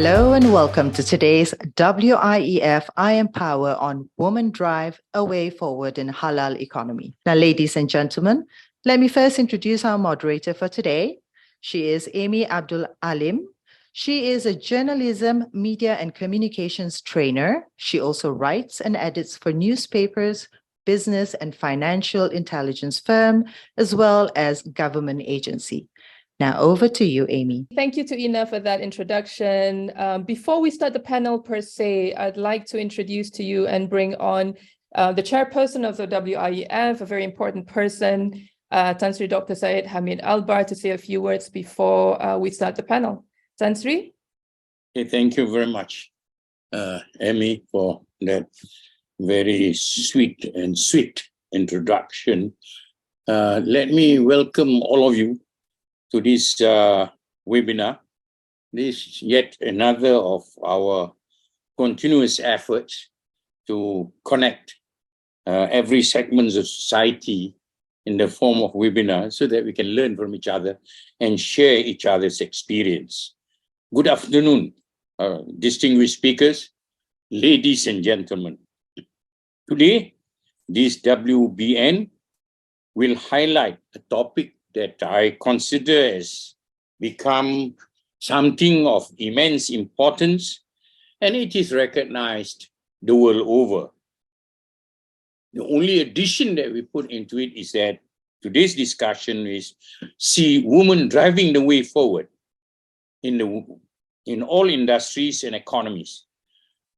Hello and welcome to today's WIEF I Empower on Women Drive a Way Forward in Halal Economy. Now, ladies and gentlemen, let me first introduce our moderator for today. She is Amy Abdul Alim. She is a journalism, media, and communications trainer. She also writes and edits for newspapers, business and financial intelligence firm, as well as government agency. Now over to you, Amy. Thank you to Ina for that introduction. Before we start the panel per se, I'd like to introduce to you and bring on the chairperson of the WIEF, a very important person, Tan Sri Dr. Syed Hamid Albar, to say a few words before we start the panel. Tan Sri? Okay, thank you very much, Amy, for that very sweet introduction. Let me welcome all of you to this webinar. This is yet another of our continuous efforts to connect every segment of society in the form of webinars so that we can learn from each other and share each other's experience. Good afternoon, distinguished speakers, ladies and gentlemen. Today, this WBN will highlight a topic that I consider has become something of immense importance, and it is recognized the world over. The only addition that we put into it is that today's discussion is see women driving the way forward in all industries and economies,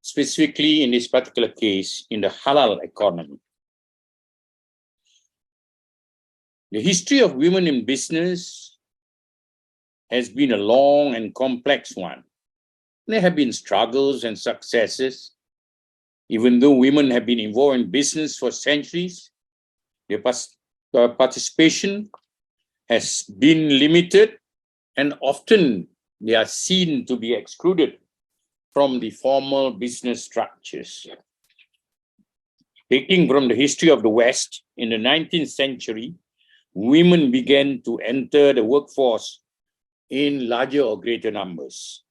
specifically in this particular case, in the halal economy. The history of women in business has been a long and complex one. There have been struggles and successes. Even though women have been involved in business for centuries, their participation has been limited, and often they are seen to be excluded from the formal business structures. Taking from the history of the West, in the 19th century, women began to enter the workforce in larger or greater numbers.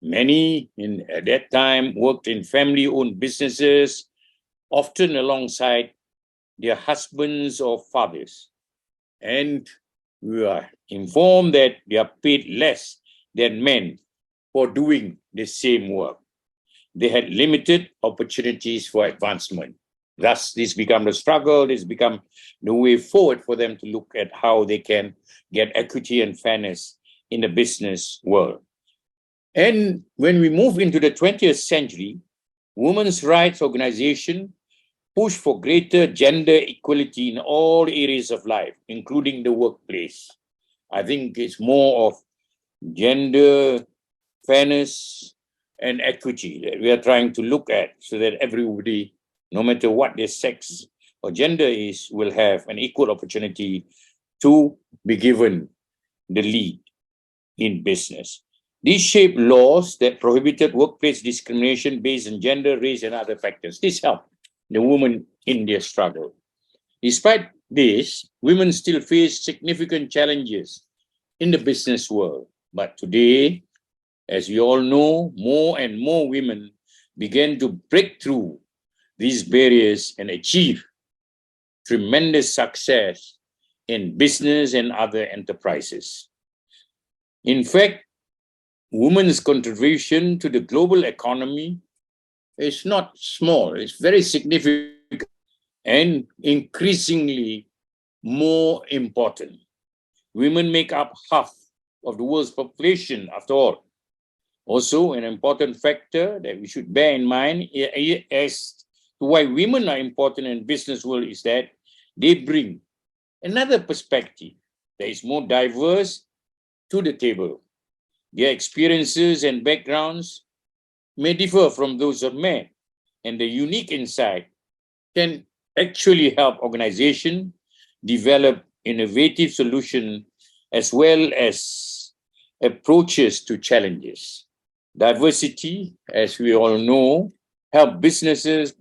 Many at that time worked in family-owned businesses, often alongside their husbands or fathers. And we are informed that they are paid less than men for doing the same work. They had limited opportunities for advancement. Thus, this became the struggle, this became the way forward for them to look at how they can get equity and fairness in the business world. And when we move into the 20th century, women's rights organizations push for greater gender equality in all areas of life, including the workplace. I think it's more of gender fairness and equity that we are trying to look at so that everybody, no matter what their sex or gender is, will have an equal opportunity to be given the lead in business. These shaped laws that prohibited workplace discrimination based on gender, race, and other factors. This helped the women in their struggle. Despite this, women still face significant challenges in the business world. But today, as we all know, more and more women began to break through these barriers and achieve tremendous success in business and other enterprises. In fact, women's contribution to the global economy is not small, it's very significant and increasingly more important. Women make up half of the world's population, after all. Also, an important factor that we should bear in mind as to why women are important in the business world is that they bring another perspective that is more diverse to the table. Their experiences and backgrounds may differ from those of men, and the unique insight can actually help organizations develop innovative solutions as well as approaches to challenges. Diversity, as we all know, help businesses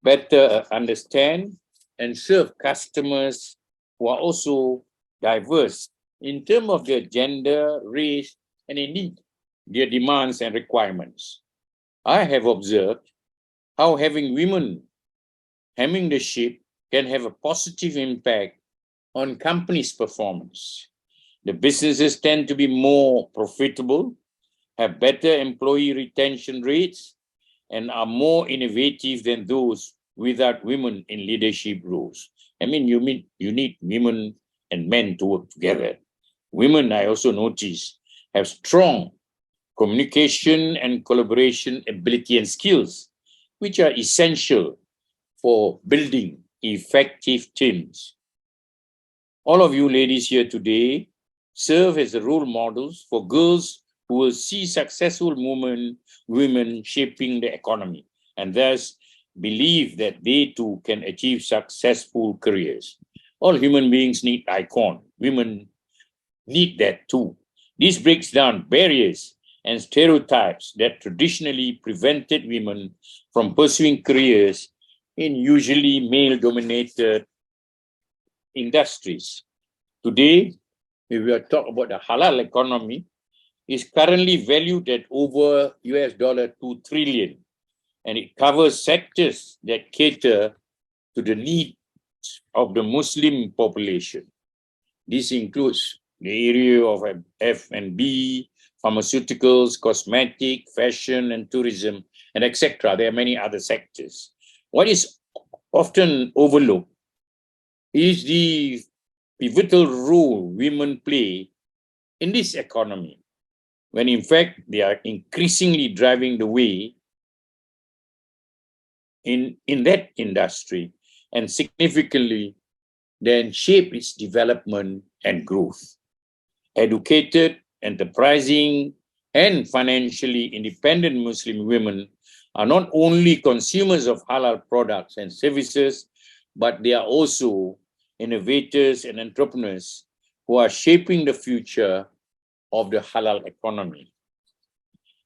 better understand and serve customers who are also diverse in terms of their gender, race, and indeed their demands and requirements. I have observed how having women hemming the ship can have a positive impact on companies' performance. The businesses tend to be more profitable, have better employee retention rates, and are more innovative than those without women in leadership roles. I mean, you need women and men to work together. Women, I also notice, have strong communication and collaboration ability and skills, which are essential for building effective teams. All of you ladies here today serve as the role models for girls who will see successful women shaping the economy, and thus believe that they too can achieve successful careers. All human beings need icon. Women need that too. This breaks down barriers and stereotypes that traditionally prevented women from pursuing careers in usually male-dominated industries. Today, if we are talking about the halal economy, is currently valued at over $2 trillion, and it covers sectors that cater to the needs of the Muslim population. This includes the area of F&B, pharmaceuticals, cosmetic, fashion, and tourism, and etc. There are many other sectors. What is often overlooked is the pivotal role women play in this economy, when in fact they are increasingly driving the way in that industry and significantly then shape its development and growth. Educated, enterprising, and financially independent Muslim women are not only consumers of halal products and services, but they are also innovators and entrepreneurs who are shaping the future of the halal economy.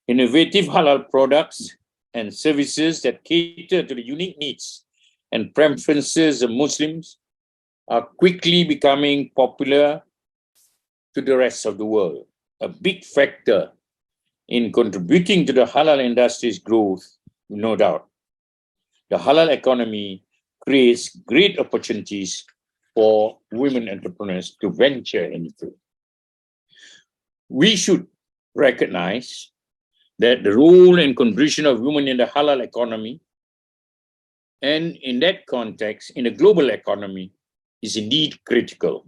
Innovative halal products and services that cater to the unique needs and preferences of Muslims are quickly becoming popular to the rest of the world. A big factor in contributing to the halal industry's growth, no doubt. The halal economy creates great opportunities for women entrepreneurs to venture into. We should recognize that the role and contribution of women in the halal economy, and in that context, in the global economy, is indeed critical.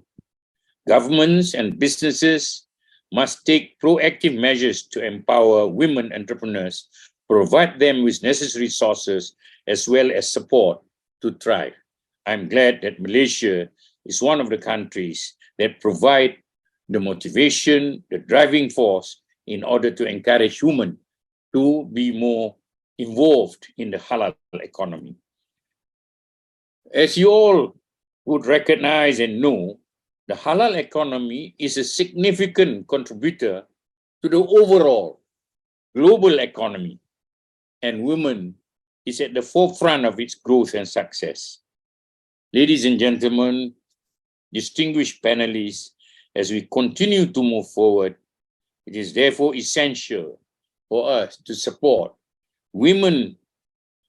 Governments and businesses must take proactive measures to empower women entrepreneurs, provide them with necessary resources as well as support to thrive. I'm glad that Malaysia is one of the countries that provide the motivation, the driving force in order to encourage women to be more involved in the halal economy. As you all would recognize and know, the halal economy is a significant contributor to the overall global economy, and women is at the forefront of its growth and success. Ladies and gentlemen, distinguished panelists, as we continue to move forward, it is therefore essential for us to support women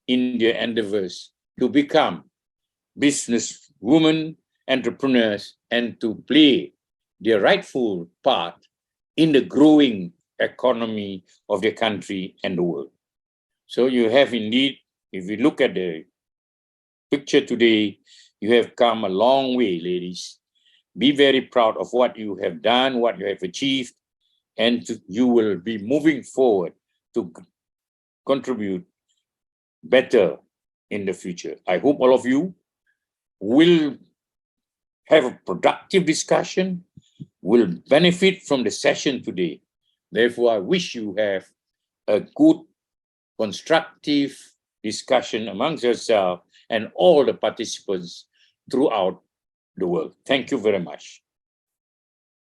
in their endeavors to become businesswomen, entrepreneurs, and to play their rightful part in the growing economy of the country and the world. So you have indeed, if you look at the picture today, you have come a long way, ladies. Be very proud of what you have done, what you have achieved, and you will be moving forward to contribute better in the future. I hope all of you will have a productive discussion, will benefit from the session today. Therefore, I wish you have a good, constructive discussion amongst yourselves and all the participants throughout the world. Thank you very much.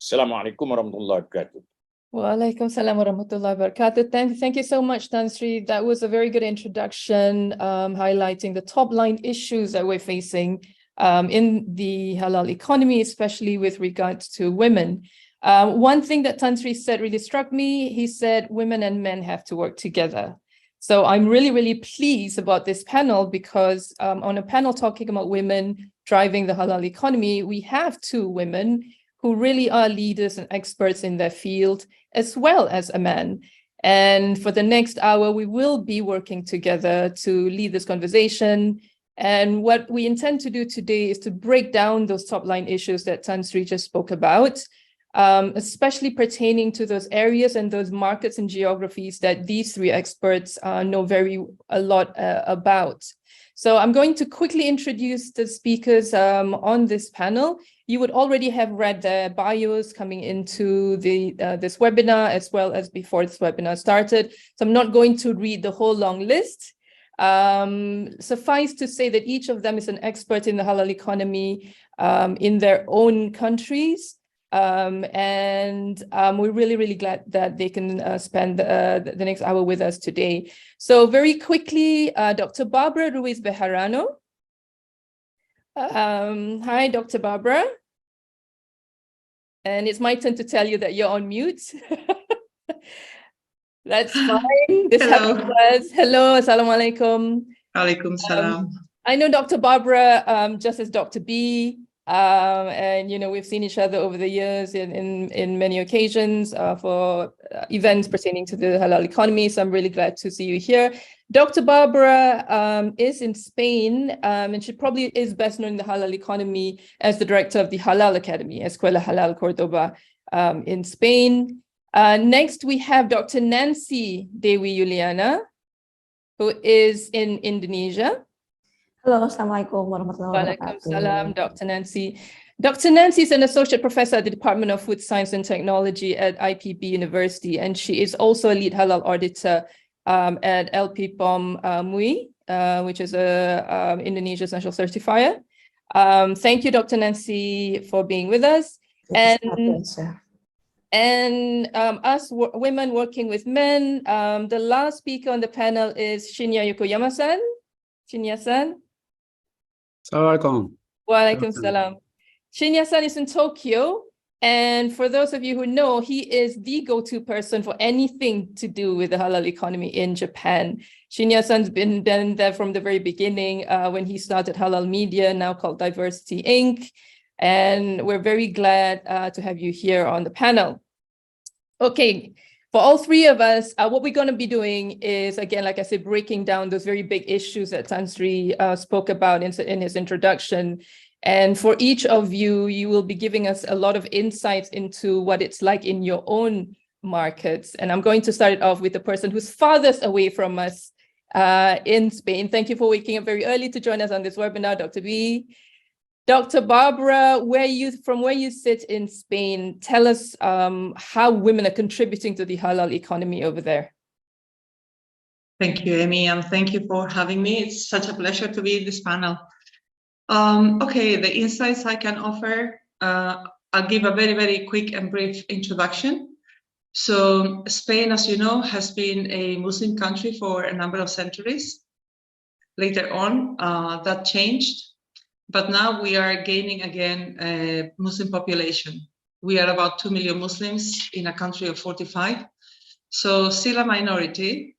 Assalamualaikum warahmatullahi wabarakatuh. Walaikum salam wa rahmatullahi wa barakatuh. Thank you so much, Tan Sri. That was a very good introduction, highlighting the top line issues that we're facing in the halal economy, especially with regards to women. One thing that Tan Sri said really struck me. He said women and men have to work together. So I'm really, really pleased about this panel because on a panel talking about women driving the halal economy, we have two women who really are leaders and experts in their field, as well as a man. And for the next hour, we will be working together to lead this conversation. And what we intend to do today is to break down those top line issues that Tan Sri just spoke about, especially pertaining to those areas and those markets and geographies that these three experts know a lot about. So I'm going to quickly introduce the speakers on this panel. You would already have read their bios coming into this webinar, as well as before this webinar started. So I'm not going to read the whole long list. Suffice to say that each of them is an expert in the halal economy in their own countries. We're really, really glad that they can spend the next hour with us today. So very quickly, Dr. Barbara Ruiz Bejarano. Hi, Dr. Barbara. And it's my turn to tell you that you're on mute. That's fine. This happens to us. Hello, assalamu alaikum. Alaikum salam. I know Dr. Barbara just as Dr. B. And we've seen each other over the years in many occasions for events pertaining to the halal economy. So I'm really glad to see you here. Dr. Barbara is in Spain, and she probably is best known in the halal economy as the director of the Halal Academy, Escuela Halal Cordoba in Spain. Next, we have Dr. Nancy Dewi Yuliana, who is in Indonesia. Hello, Assalamualaikum warahmatullahi Walaikum wabarakatuh. salam, Dr. Nancy. Dr. Nancy is an associate professor at the Department of Food Science and Technology at IPB University, and she is also a lead halal auditor at LP-POM MUI, which is Indonesia's national certifier. Thank you, Dr. Nancy, for being with us. And us women working with men, the last speaker on the panel is Shinya Yokoyama-san. Shinya-san. Assalamualaikum. Walaikum salam. Shinya-san is in Tokyo. And for those of you who know, he is the go-to person for anything to do with the halal economy in Japan. Shinya-san's been there from the very beginning when he started Halal Media, now called Diversity Inc. And we're very glad to have you here on the panel. Okay. For all three of us, what we're going to be doing is, again, like I said, breaking down those very big issues that Tan Sri spoke about in his introduction. And for each of you, you will be giving us a lot of insights into what it's like in your own markets. And I'm going to start it off with the person who's farthest away from us in Spain. Thank you for waking up very early to join us on this webinar, Dr. B. Dr. Barbara, from where you sit in Spain, tell us how women are contributing to the halal economy over there. Thank you, Amy, and thank you for having me. It's such a pleasure to be in this panel. Okay, the insights I can offer, I'll give a very, very quick and brief introduction. So Spain, as you know, has been a Muslim country for a number of centuries. Later on, that changed. But now we are gaining again a Muslim population. We are about 2 million Muslims in a country of 45. So still a minority,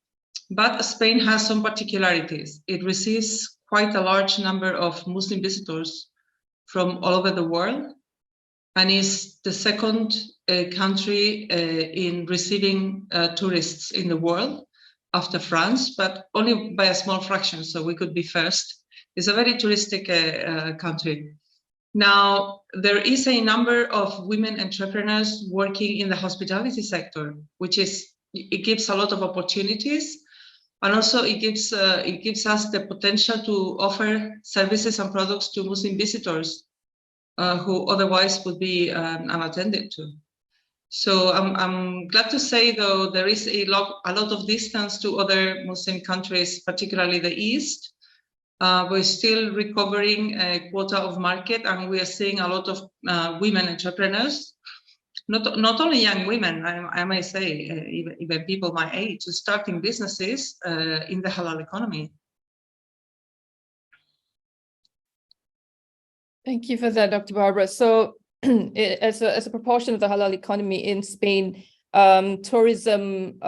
but Spain has some particularities. It receives quite a large number of Muslim visitors from all over the world, and is the second country in receiving tourists in the world after France, but only by a small fraction, so we could be first. It's a very touristic country. Now, there is a number of women entrepreneurs working in the hospitality sector, it gives a lot of opportunities, and also it gives us the potential to offer services and products to Muslim visitors who otherwise would be unattended to. So I'm glad to say, though, there is a lot of distance to other Muslim countries, particularly the East. We're still recovering a quota of market, and we are seeing a lot of women entrepreneurs, not only young women, I may say, even people my age, starting businesses in the halal economy. Thank you for that, Dr. Barbara. So as a proportion of the halal economy in Spain, tourism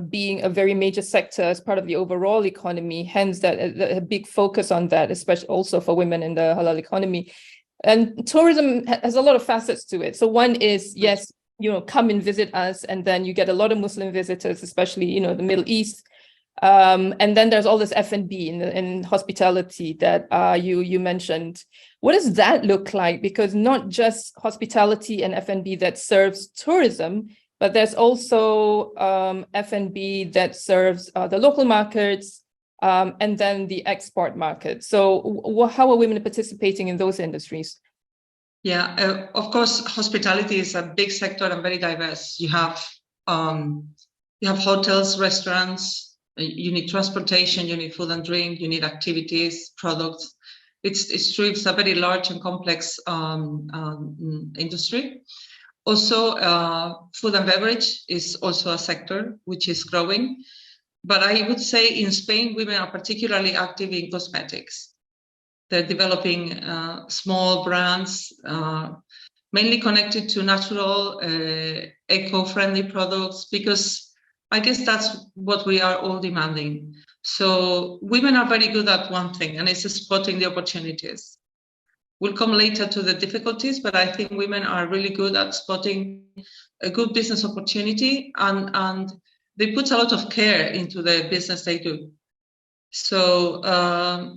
being a very major sector as part of the overall economy, hence that a big focus on that, especially also for women in the halal economy. And tourism has a lot of facets to it. So one is, yes, come and visit us, and then you get a lot of Muslim visitors, especially, the Middle East. And then there's all this F&B in hospitality that you mentioned. What does that look like? Because not just hospitality and F&B that serves tourism, but there's also F&B that serves the local markets and then the export market. So how are women participating in those industries? Yeah, of course, hospitality is a big sector and very diverse. You have hotels, restaurants, you need transportation, you need food and drink, you need activities, products. It's true, it's a very large and complex industry. Also, food and beverage is also a sector which is growing. But I would say in Spain, women are particularly active in cosmetics. They're developing small brands, mainly connected to natural, eco-friendly products, because I guess that's what we are all demanding. So women are very good at one thing, and it's spotting the opportunities. We'll come later to the difficulties, but I think women are really good at spotting a good business opportunity, and they put a lot of care into the business they do. So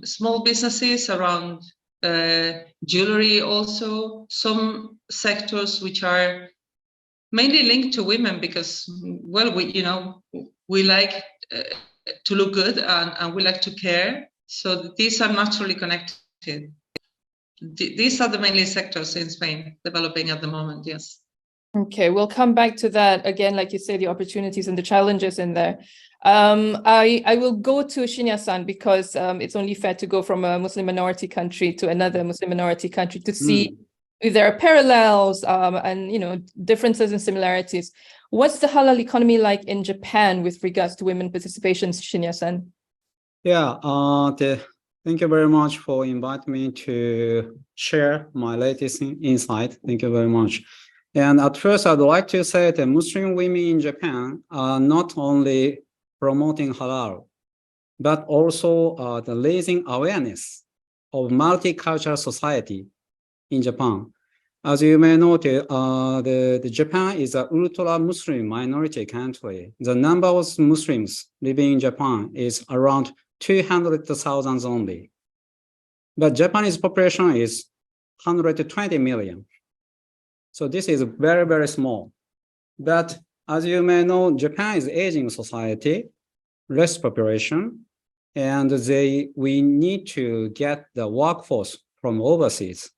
small businesses around jewelry, also some sectors which are mainly linked to women, because, well, we like to look good and we like to care. So these are naturally connected. These are the mainly sectors in Spain developing at the moment, yes. Okay, we'll come back to that again, like you say, the opportunities and the challenges in there. I will go to Shinya-san because it's only fair to go from a Muslim minority country to another Muslim minority country to see if there are parallels and differences and similarities. What's the halal economy like in Japan with regards to women participation, Shinya-san? Yeah, thank you very much for inviting me to share my latest insight. Thank you very much. And at first, I'd like to say that Muslim women in Japan are not only promoting halal, but also raising awareness of multicultural society in Japan. As you may know, the Japan is an ultra-Muslim minority country. The number of Muslims living in Japan is around 200,000 only. But Japanese population is 120 million. So this is very, very small. But as you may know, Japan is aging society, less population, and we need to get the workforce from overseas.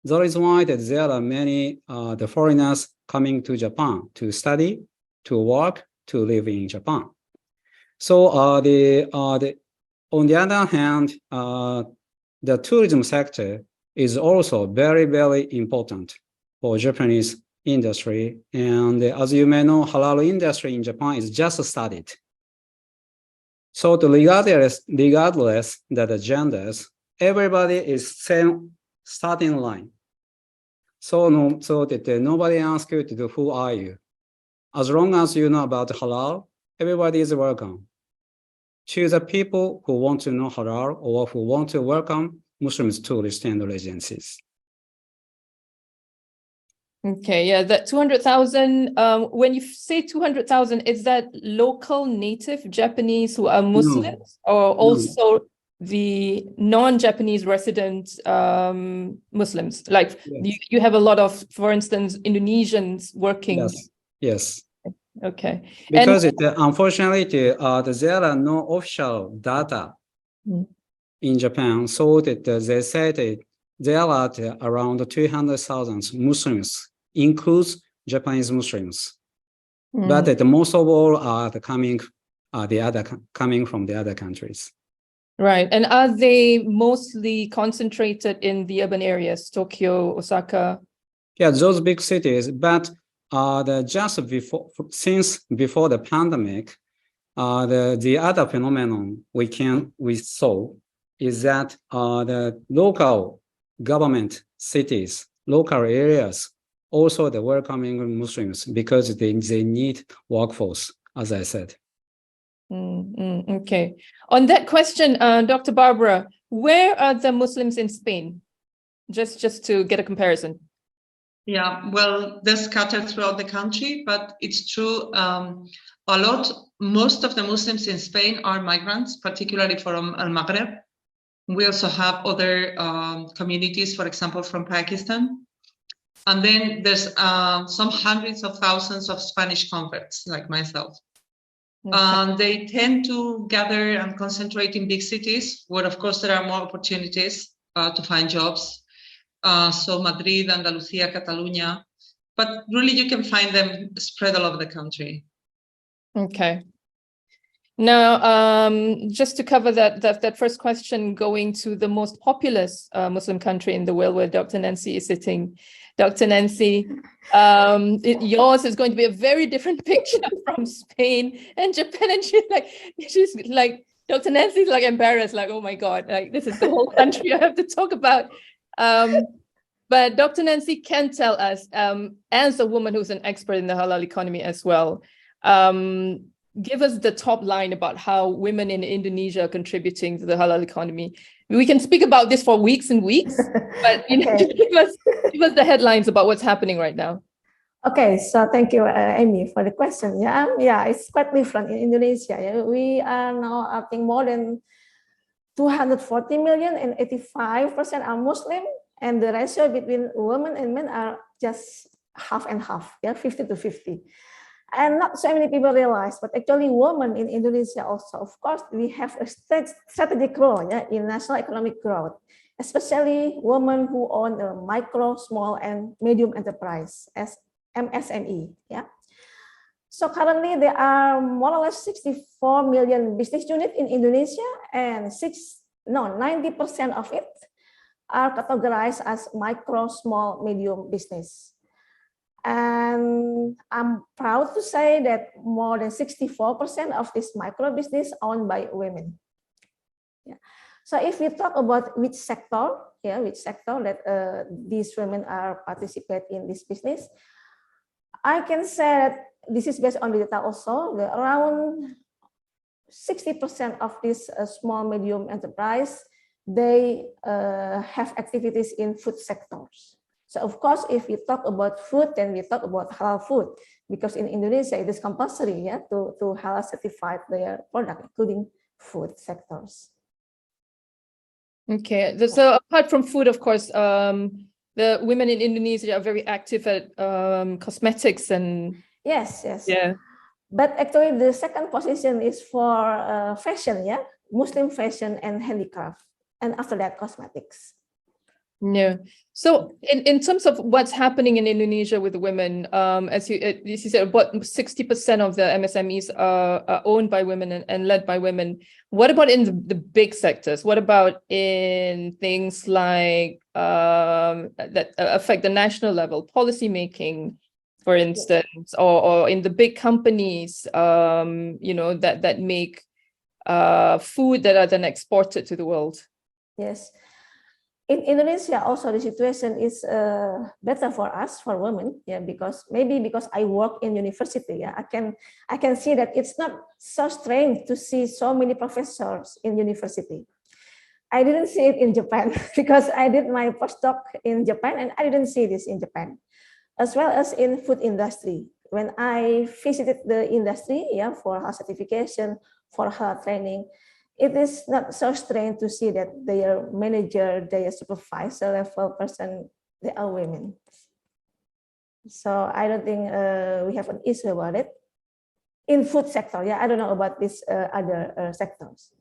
That is why that there are many the foreigners coming to Japan to study, to work, to live in Japan. So on the other hand, the tourism sector is also very, very important for Japanese industry. And as you may know, halal industry in Japan is just started. So regardless that the genders, everybody is same starting line. So that nobody asks you to do, who are you? As long as you know about halal, everybody is welcome. To the people who want to know halal or who want to welcome Muslims tourists and residences. Okay, yeah, that 200,000, when you say 200,000, is that local native Japanese who are Muslims or also the non-Japanese resident Muslims? Like you have a lot of, for instance, Indonesians working. Yes. Okay. Because unfortunately, there are no official data in Japan, so that they said there are around 200,000 Muslims, includes Japanese Muslims, but most of all are coming from the other countries. Right, and are they mostly concentrated in the urban areas, Tokyo, Osaka? Yeah, those big cities, but since before the pandemic, the other phenomenon we saw is that the local government cities, local areas also the welcoming Muslims because they need workforce, as I said. Okay. On that question, Dr. Barbara, where are the Muslims in Spain? Just to get a comparison. Yeah, well, they're scattered throughout the country, but it's true. Most of the Muslims in Spain are migrants, particularly from Al-Maghreb. We also have other communities, for example, from Pakistan. And then there's some hundreds of thousands of Spanish converts like myself. Okay. They tend to gather and concentrate in big cities where, of course, there are more opportunities to find jobs. So Madrid, Andalusia, Catalonia, but really you can find them spread all over the country. Okay. Now, just to cover that first question, going to the most populous Muslim country in the world where Dr. Nancy is sitting. Dr. Nancy, yours is going to be a very different picture from Spain and Japan. And she's like, Dr. Nancy's like embarrassed, like, oh my God, like this is the whole country I have to talk about. But Dr. Nancy can tell us, as a woman who's an expert in the halal economy as well, give us the top line about how women in Indonesia are contributing to the halal economy. We can speak about this for weeks and weeks, but give us the headlines about what's happening right now. Okay, so thank you, Amy, for the question. Yeah, it's quite different in Indonesia. Yeah, we are now, I think, more than 240 million, and 85% are Muslim, and the ratio between women and men are just half and half, 50 to 50. And not so many people realize, but actually women in Indonesia also, of course, we have a strategic role in national economic growth, especially women who own a micro, small, and medium enterprise as MSME. So currently there are more or less 64 million business units in Indonesia, and 90% of it are categorized as micro, small, medium business. And I'm proud to say that more than 64% of this micro business owned by women. So if we talk about which sector that these women are participate in this business, I can say that this is based on the data also. Around 60% of this small medium enterprise, they have activities in food sectors. So of course, if we talk about food, then we talk about halal food, because in Indonesia it is compulsory to halal certify their product, including food sectors. Okay, so apart from food, of course, the women in Indonesia are very active at cosmetics and yes. Yeah. But actually, the second position is for fashion, Muslim fashion and handicraft, and after that, cosmetics. Yeah. So in terms of what's happening in Indonesia with the women, as you said, about 60% of the MSMEs are owned by women and led by women. What about in the big sectors? What about in things like that affect the national level, policy making, for instance, or in the big companies, that make food that are then exported to the world? Yes. In Indonesia, also the situation is better for us, for women, because I work in university. I can see that it's not so strange to see so many professors in university. I didn't see it in Japan because I did my postdoc in Japan, and I didn't see this in Japan, as well as in food industry. When I visited the industry, for her certification, for her training, it is not so strange to see that their manager, their supervisor level person, they are women. So I don't think we have an issue about it. In food sector, I don't know about these other sectors.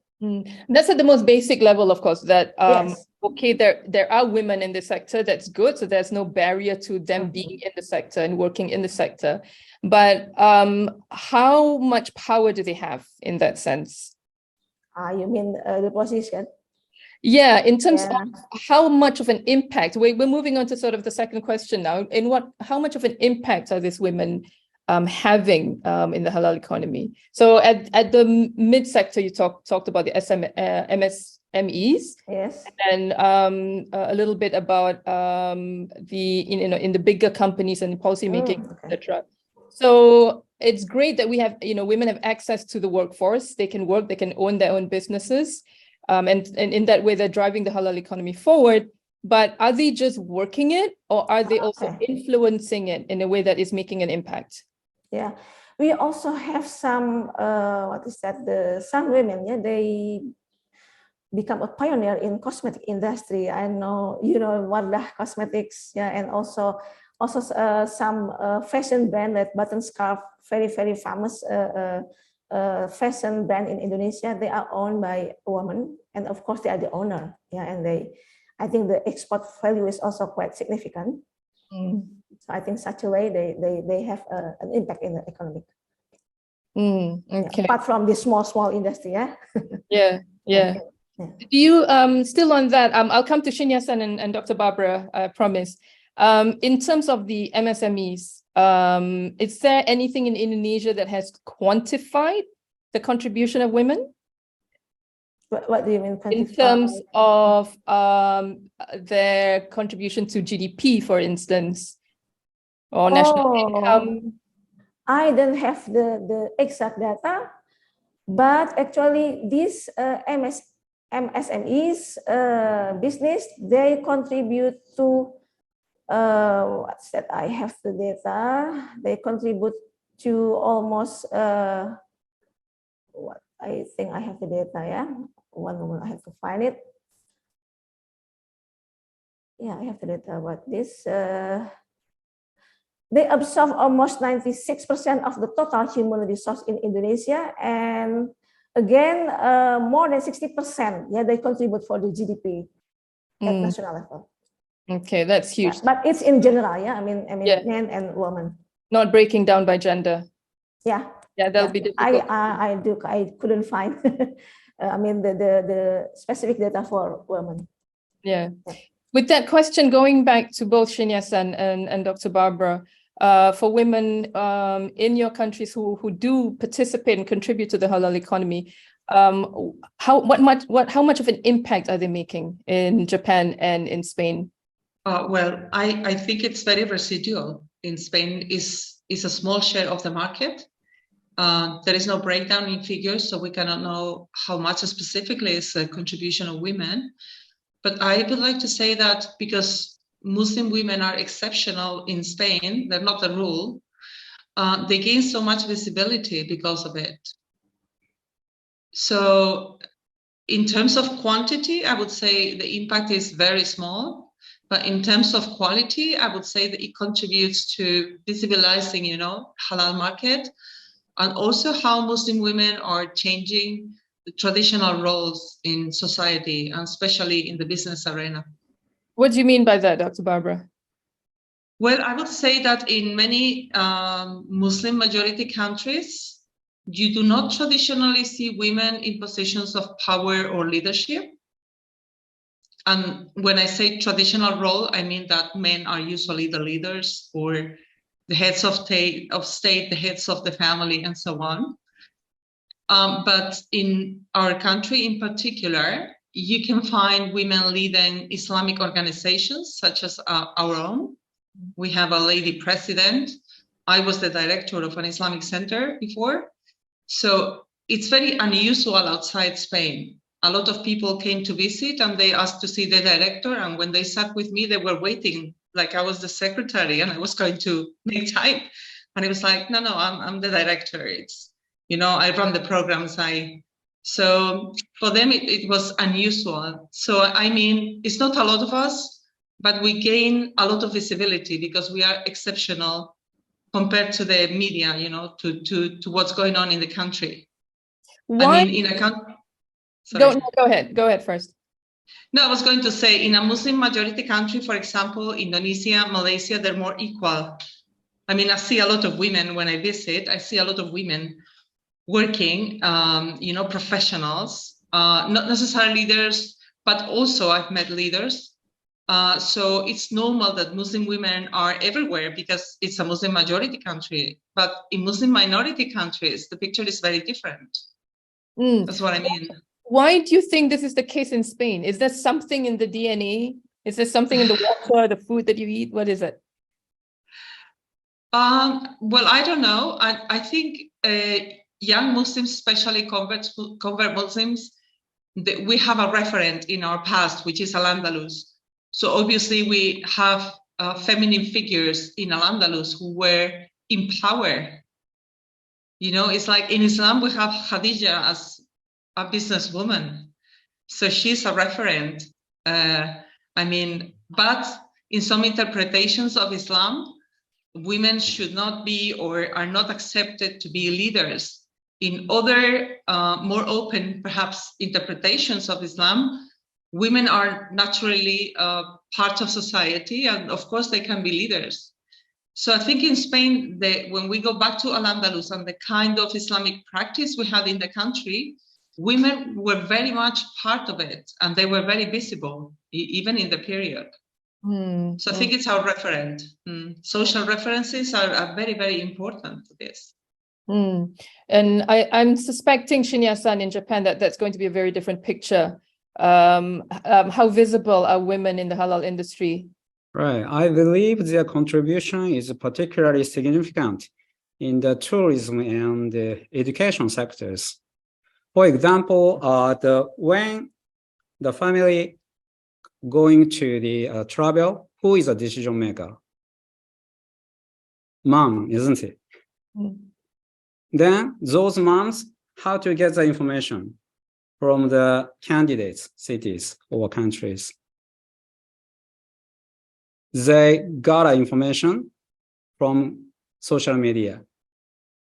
That's at the most basic level, of course, that, yes. Okay, there are women in the sector, that's good. So there's no barrier to them being in the sector and working in the sector. But how much power do they have in that sense? You mean the position? Yeah, in terms of how much of an impact, we're moving on to sort of the second question now. How much of an impact are these women having in the halal economy? So at the mid sector, you talked about the MEs. Yes. And a little bit about in the bigger companies and policy making, Okay. etc. So it's great that we have, women have access to the workforce. They can work, they can own their own businesses. And in that way, they're driving the halal economy forward. But are they just working it, or are they also influencing it in a way that is making an impact? Yeah, we also have some, some women, yeah, they become a pioneer in cosmetic industry. I know, Wardah Cosmetics, yeah, and also some fashion brand like Button Scarf, very, very famous fashion brand in Indonesia. They are owned by a woman, and of course they are the owner, yeah, and I think the export value is also quite significant. So I think such a way they have an impact in the economy. Okay. Yeah, apart from the small industry, yeah. Yeah. Do you still on that? I'll come to Shinyasan and Dr. Barbara, I promise. In terms of the MSMEs, is there anything in Indonesia that has quantified the contribution of women? What do you mean? In terms of their contribution to GDP, for instance, or national income? I don't have the exact data, but actually this MSMEs business, they contribute to what's that? I have the data. They contribute to almost what I think I have the data. Yeah, one moment, I have to find it. Yeah, I have the data about this. They absorb almost 96% of the total human resource in Indonesia, and again, more than 60%. Yeah, they contribute for the GDP at national level. Okay, that's huge. Yeah, but it's in general. Yeah, I mean, yeah. men and women. Not breaking down by gender. Yeah. Yeah, that'll be difficult. I couldn't find. I mean, the specific data for women. Yeah. With that question, going back to both Shinyasan and Dr. Barbara, for women in your countries who do participate and contribute to the halal economy, how much of an impact are they making in Japan and in Spain? Well, I think it's very residual. In Spain is a small share of the market. There is no breakdown in figures, so we cannot know how much specifically is the contribution of women. But I would like to say that because Muslim women are exceptional in Spain, they're not the rule, they gain so much visibility because of it. So in terms of quantity, I would say the impact is very small. But in terms of quality, I would say that it contributes to visibilizing, halal market, and also how Muslim women are changing the traditional roles in society, and especially in the business arena. What do you mean by that, Dr. Barbara? Well, I would say that in many Muslim majority countries, you do not traditionally see women in positions of power or leadership. And when I say traditional role, I mean that men are usually the leaders or the heads of state, the heads of the family, and so on. But in our country in particular, you can find women leading Islamic organizations such as our own. We have a lady president. I was the director of an Islamic center before. So it's very unusual outside Spain. A lot of people came to visit and they asked to see the director. And when they sat with me, they were waiting like I was the secretary and I was going to make time. And it was like, no, I'm the director. It's, I run the programs. So for them, it was unusual. So, I mean, it's not a lot of us, but we gain a lot of visibility because we are exceptional compared to the media, to what's going on in the country. Why? I mean, in a country. Go ahead first. No, I was going to say in a Muslim majority country, for example, Indonesia, Malaysia, they're more equal. I mean, I see a lot of women when I visit. I see a lot of women working, professionals, not necessarily leaders, but also I've met leaders. So it's normal that Muslim women are everywhere because it's a Muslim majority country. But in Muslim minority countries, the picture is very different. That's what I mean. Why do you think this is the case in Spain? Is there something in the DNA? Is there something in the water, the food that you eat? What is it? Well, I don't know. I think young Muslims, especially convert Muslims, we have a referent in our past, which is Al-Andalus. So obviously we have feminine figures in Al-Andalus who were in power. You know, it's like in Islam, we have Khadija as a businesswoman. So she's a referent. I mean, but in some interpretations of Islam, women should not be or are not accepted to be leaders. In other more open, perhaps, interpretations of Islam, women are naturally part of society, and of course they can be leaders. So I think in Spain, when we go back to Al-Andalus and the kind of Islamic practice we had in the country, women were very much part of it, and they were very visible, even in the period. So I think it's our referent. Social references are very, very important to this. And I'm suspecting, Shinya-san, in Japan, that's going to be a very different picture. How visible are women in the halal industry? Right. I believe their contribution is particularly significant in the tourism and the education sectors. For example, when the family going to the travel, who is a decision maker? Mom, isn't it? Then those moms have to get the information from the candidates, cities or countries. They got information from social media.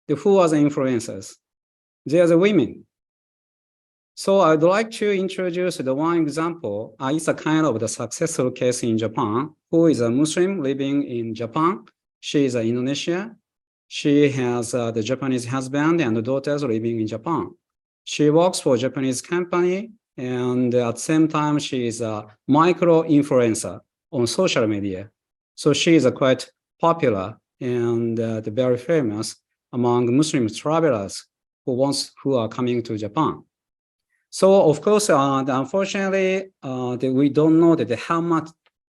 Who are the influencers? They are the women. So I'd like to introduce the one example. It's a kind of the successful case in Japan, who is a Muslim living in Japan. She is in Indonesia. She has the Japanese husband and daughters living in Japan. She works for a Japanese company, and at the same time, she is a micro-influencer on social media. So she is quite popular and very famous among Muslim travelers who are coming to Japan. So of course, unfortunately, we don't know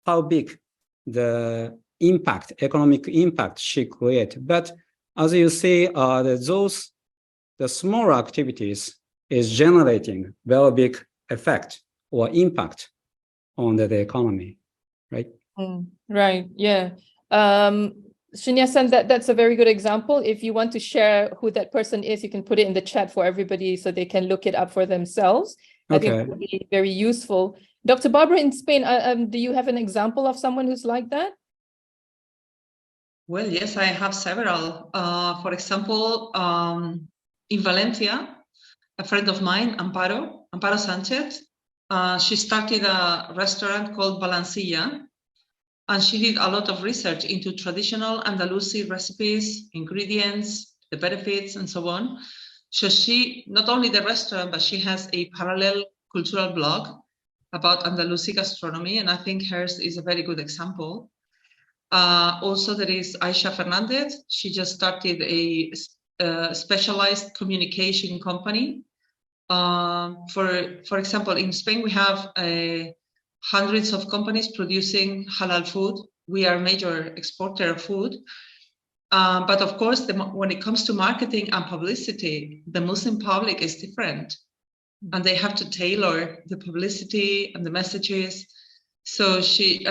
how big the impact, economic impact she creates. But as you see, the small activities is generating very big effect or impact on the economy, right? Right. Yeah. Shinya-san, that's a very good example. If you want to share who that person is, you can put it in the chat for everybody so they can look it up for themselves. I think that would be very useful. Dr. Barbara, in Spain, do you have an example of someone who's like that? Well, yes, I have several. For example, in Valencia, a friend of mine, Amparo Sanchez, she started a restaurant called Balancilla, and she did a lot of research into traditional Andalusi recipes, ingredients, the benefits, and so on. So she, not only the restaurant, but she has a parallel cultural blog about Andalusi gastronomy, and I think hers is a very good example. Also, there is Aisha Fernandez. She just started a specialized communication company. For example, in Spain, we have hundreds of companies producing halal food. We are a major exporter of food. But of course, when it comes to marketing and publicity, the Muslim public is different. And they have to tailor the publicity and the messages. So she,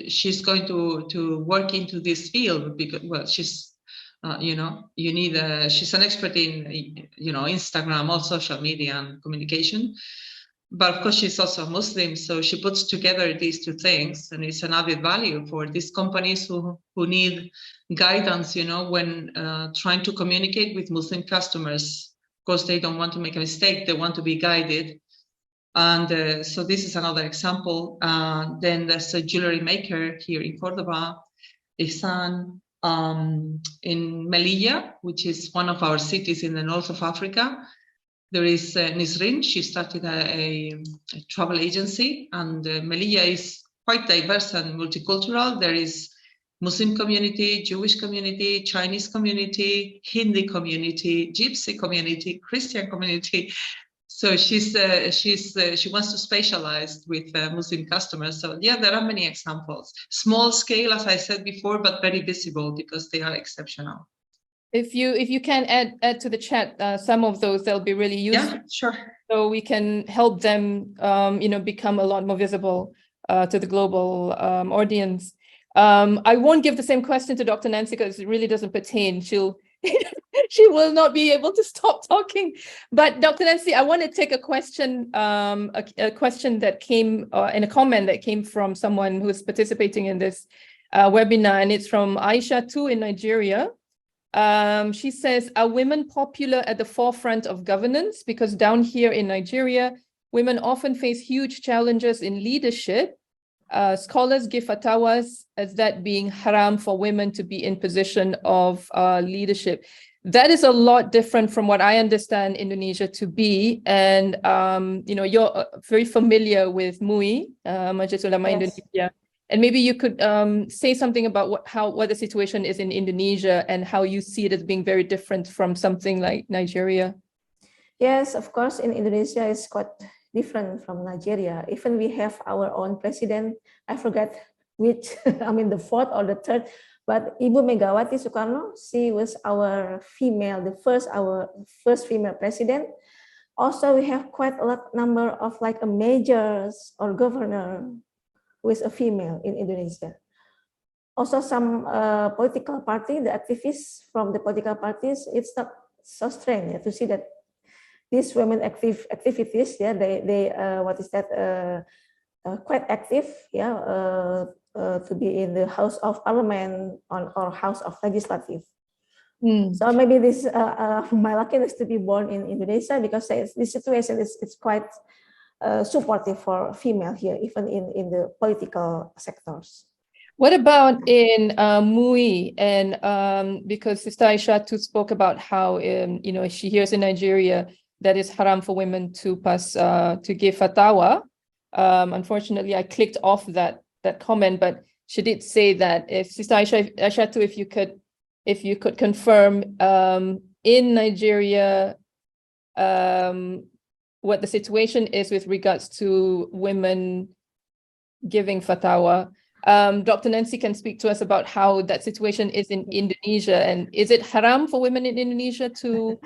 she's going to work into this field because, well, she's, she's an expert in, Instagram, all social media and communication. But of course, she's also a Muslim, so she puts together these two things, and it's an added value for these companies who need guidance, when trying to communicate with Muslim customers. Of course, they don't want to make a mistake; they want to be guided. And so this is another example. Then there's a jewelry maker here in Cordoba, Ihsan, in Melilla, which is one of our cities in the north of Africa. There is Nisrin. She started a travel agency, and Melilla is quite diverse and multicultural. There is Muslim community, Jewish community, Chinese community, Hindi community, Gypsy community, Christian community. So she wants to specialize with Muslim customers. So yeah, there are many examples. Small scale, as I said before, but very visible because they are exceptional. If you can add to the chat some of those, they'll be really useful. Yeah, sure. So we can help them, become a lot more visible to the global audience. I won't give the same question to Dr. Nancy because it really doesn't pertain. She will not be able to stop talking. But Dr. Nancy, I want to take a question, a question that came in a comment that came from someone who is participating in this webinar, and it's from Aisha too in Nigeria. She says, are women popular at the forefront of governance? Because down here in Nigeria, women often face huge challenges in leadership. Scholars give fatwas as that being haram for women to be in position of leadership. That is a lot different from what I understand Indonesia to be. And, you're very familiar with MUI, Majelis Ulama Indonesia. And maybe you could say something about what the situation is in Indonesia and how you see it as being very different from something like Nigeria. Yes, of course, in Indonesia it's quite different from Nigeria. Even we have our own president. I forget which, the fourth or the third, but Ibu Megawati Soekarno, she was our first female president. Also, we have quite a lot number of majors or governor with a female in Indonesia. Also, some political party, the activists from the political parties, it's not so strange to see that these women activities, they quite active, to be in the House of Parliament or House of Legislative. So maybe this my luckiness to be born in Indonesia, because this situation is quite supportive for female here, even in the political sectors. What about in MUI? And because Sister Aisha too spoke about how she hears in Nigeria that it's haram for women to give fatwa. Unfortunately, I clicked off that comment, but she did say that if Sister Aisha too, if you could confirm in Nigeria what the situation is with regards to women giving fatwa. Dr. Nancy can speak to us about how that situation is in Indonesia, and is it haram for women in Indonesia to?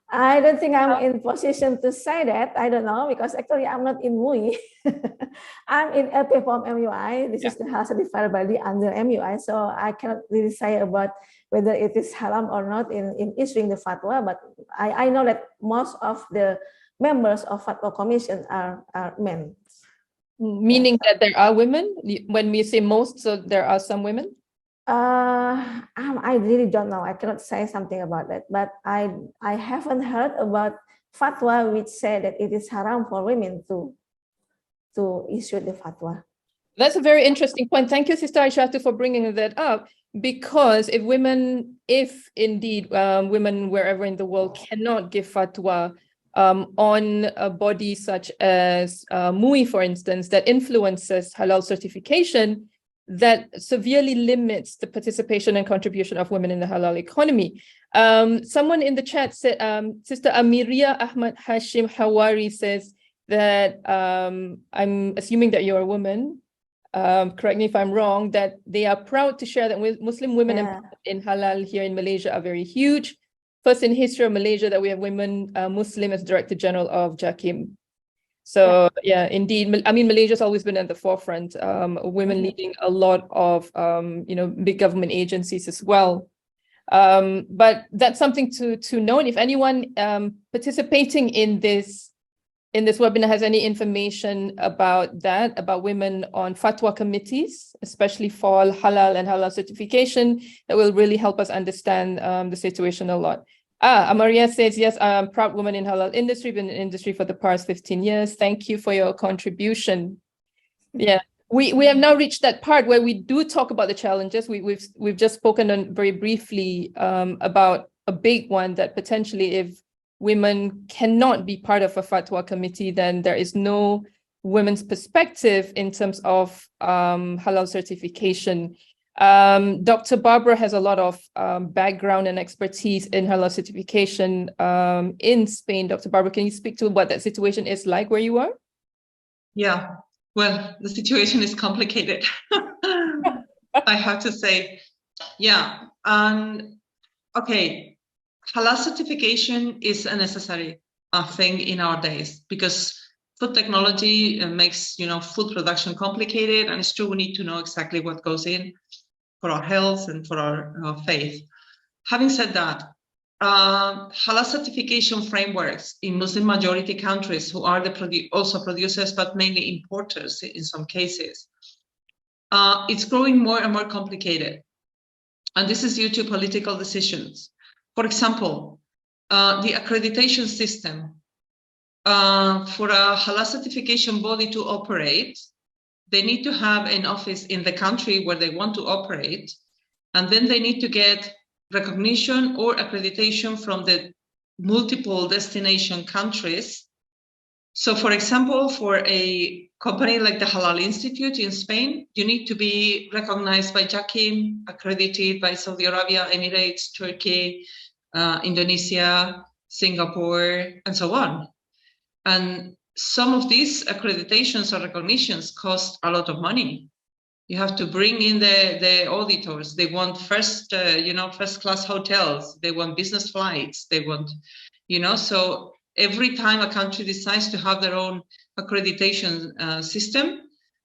I don't think I'm in position to say that. I don't know, because actually I'm not in MUI. I'm in LP Form MUI. This is the Halal certified body under MUI, so I cannot really say about whether it is haram or not in issuing the fatwa. But I know that most of the members of Fatwa Commission are men. Meaning that there are women? When we say most, so there are some women? I really don't know. I cannot say something about that. But I haven't heard about fatwa which say that it is haram for women to issue the fatwa. That's a very interesting point. Thank you, Sister Aisha, for bringing that up. Because if indeed women wherever in the world cannot give fatwa on a body such as MUI, for instance, that influences halal certification, that severely limits the participation and contribution of women in the halal economy. Someone in the chat said, Sister Amiria Ahmad Hashim Hawari says that, I'm assuming that you're a woman, correct me if I'm wrong, that they are proud to share that Muslim women in halal here in Malaysia are very huge. First in history of Malaysia that we have women Muslim as Director General of JAKIM. So indeed, Malaysia's always been at the forefront, women leading a lot of big government agencies as well. But that's something to know. And if anyone participating in this webinar has any information about that, about women on fatwa committees, especially for halal and halal certification, that will really help us understand the situation a lot. Amaria says, yes, I'm a proud woman in halal industry, been in the industry for the past 15 years. Thank you for your contribution. Yeah, we have now reached that part where we do talk about the challenges. We've just spoken on very briefly about a big one, that potentially if women cannot be part of a fatwa committee, then there is no women's perspective in terms of halal certification. Dr. Barbara has a lot of background and expertise in halal certification in Spain. Dr. Barbara, can you speak to what that situation is like where you are? Yeah, well, the situation is complicated, I have to say. Yeah, and okay, halal certification is a necessary thing in our days because food technology makes food production complicated, and it's true we need to know exactly what goes in for our health and for our faith. Having said that, halal certification frameworks in Muslim majority countries, who are also producers but mainly importers in some cases, it's growing more and more complicated. And this is due to political decisions. For example, the accreditation system for a halal certification body to operate, they need to have an office in the country where they want to operate, and then they need to get recognition or accreditation from the multiple destination countries. So for example, for a company like the Halal Institute in Spain, you need to be recognized by JAKIM, accredited by Saudi Arabia, Emirates, Turkey, Indonesia, Singapore, and so on. And some of these accreditations or recognitions cost a lot of money. You have to bring in the auditors. They want first class hotels. They want business flights. They want, so every time a country decides to have their own accreditation system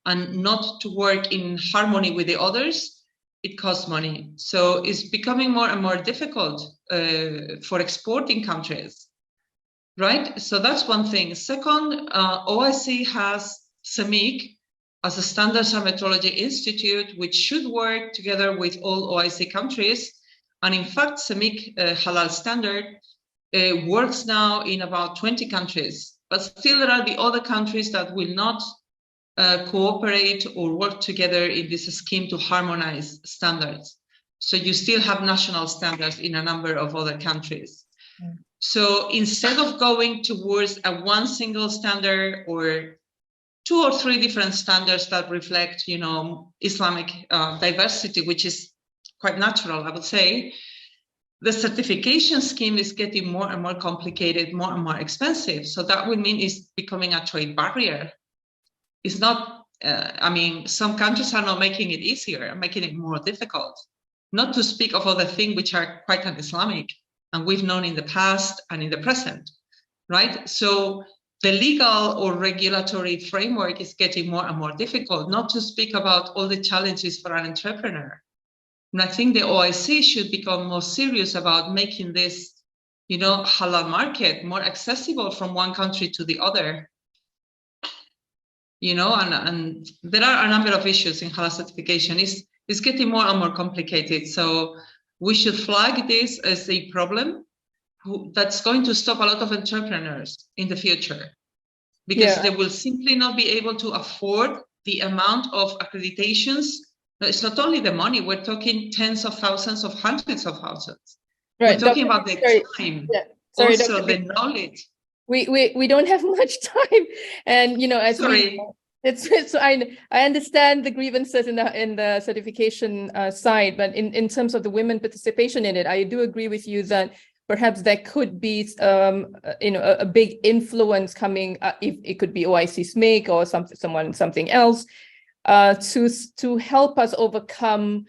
and not to work in harmony with the others, it costs money. So it's becoming more and more difficult for exporting countries, right? So that's one thing. Second, OIC has CEMIC as a Standards and Metrology Institute, which should work together with all OIC countries. And in fact, CEMIC halal standard works now in about 20 countries, but still there are the other countries that will not cooperate or work together in this scheme to harmonize standards. So you still have national standards in a number of other countries. Mm. So instead of going towards a one single standard or 2 or 3 different standards that reflect, Islamic diversity, which is quite natural, I would say, the certification scheme is getting more and more complicated, more and more expensive. So that would mean it's becoming a trade barrier. It's not, some countries are not making it easier, making it more difficult, not to speak of other things which are quite un-Islamic, and we've known in the past and in the present, right? So the legal or regulatory framework is getting more and more difficult, not to speak about all the challenges for an entrepreneur. And I think the OIC should become more serious about making this, halal market more accessible from one country to the other. And there are a number of issues in halal certification. It's getting more and more complicated. So we should flag this as a problem that's going to stop a lot of entrepreneurs in the future, because they will simply not be able to afford the amount of accreditations. It's not only the money, we're talking tens of thousands of hundreds of thousands. Right. We're talking about the time, also the knowledge. We don't have much time, and as so I understand the grievances in the certification side, but in terms of the women participation in it, I do agree with you that perhaps there could be a big influence coming, if it could be OIC SMIC or something else, to help us overcome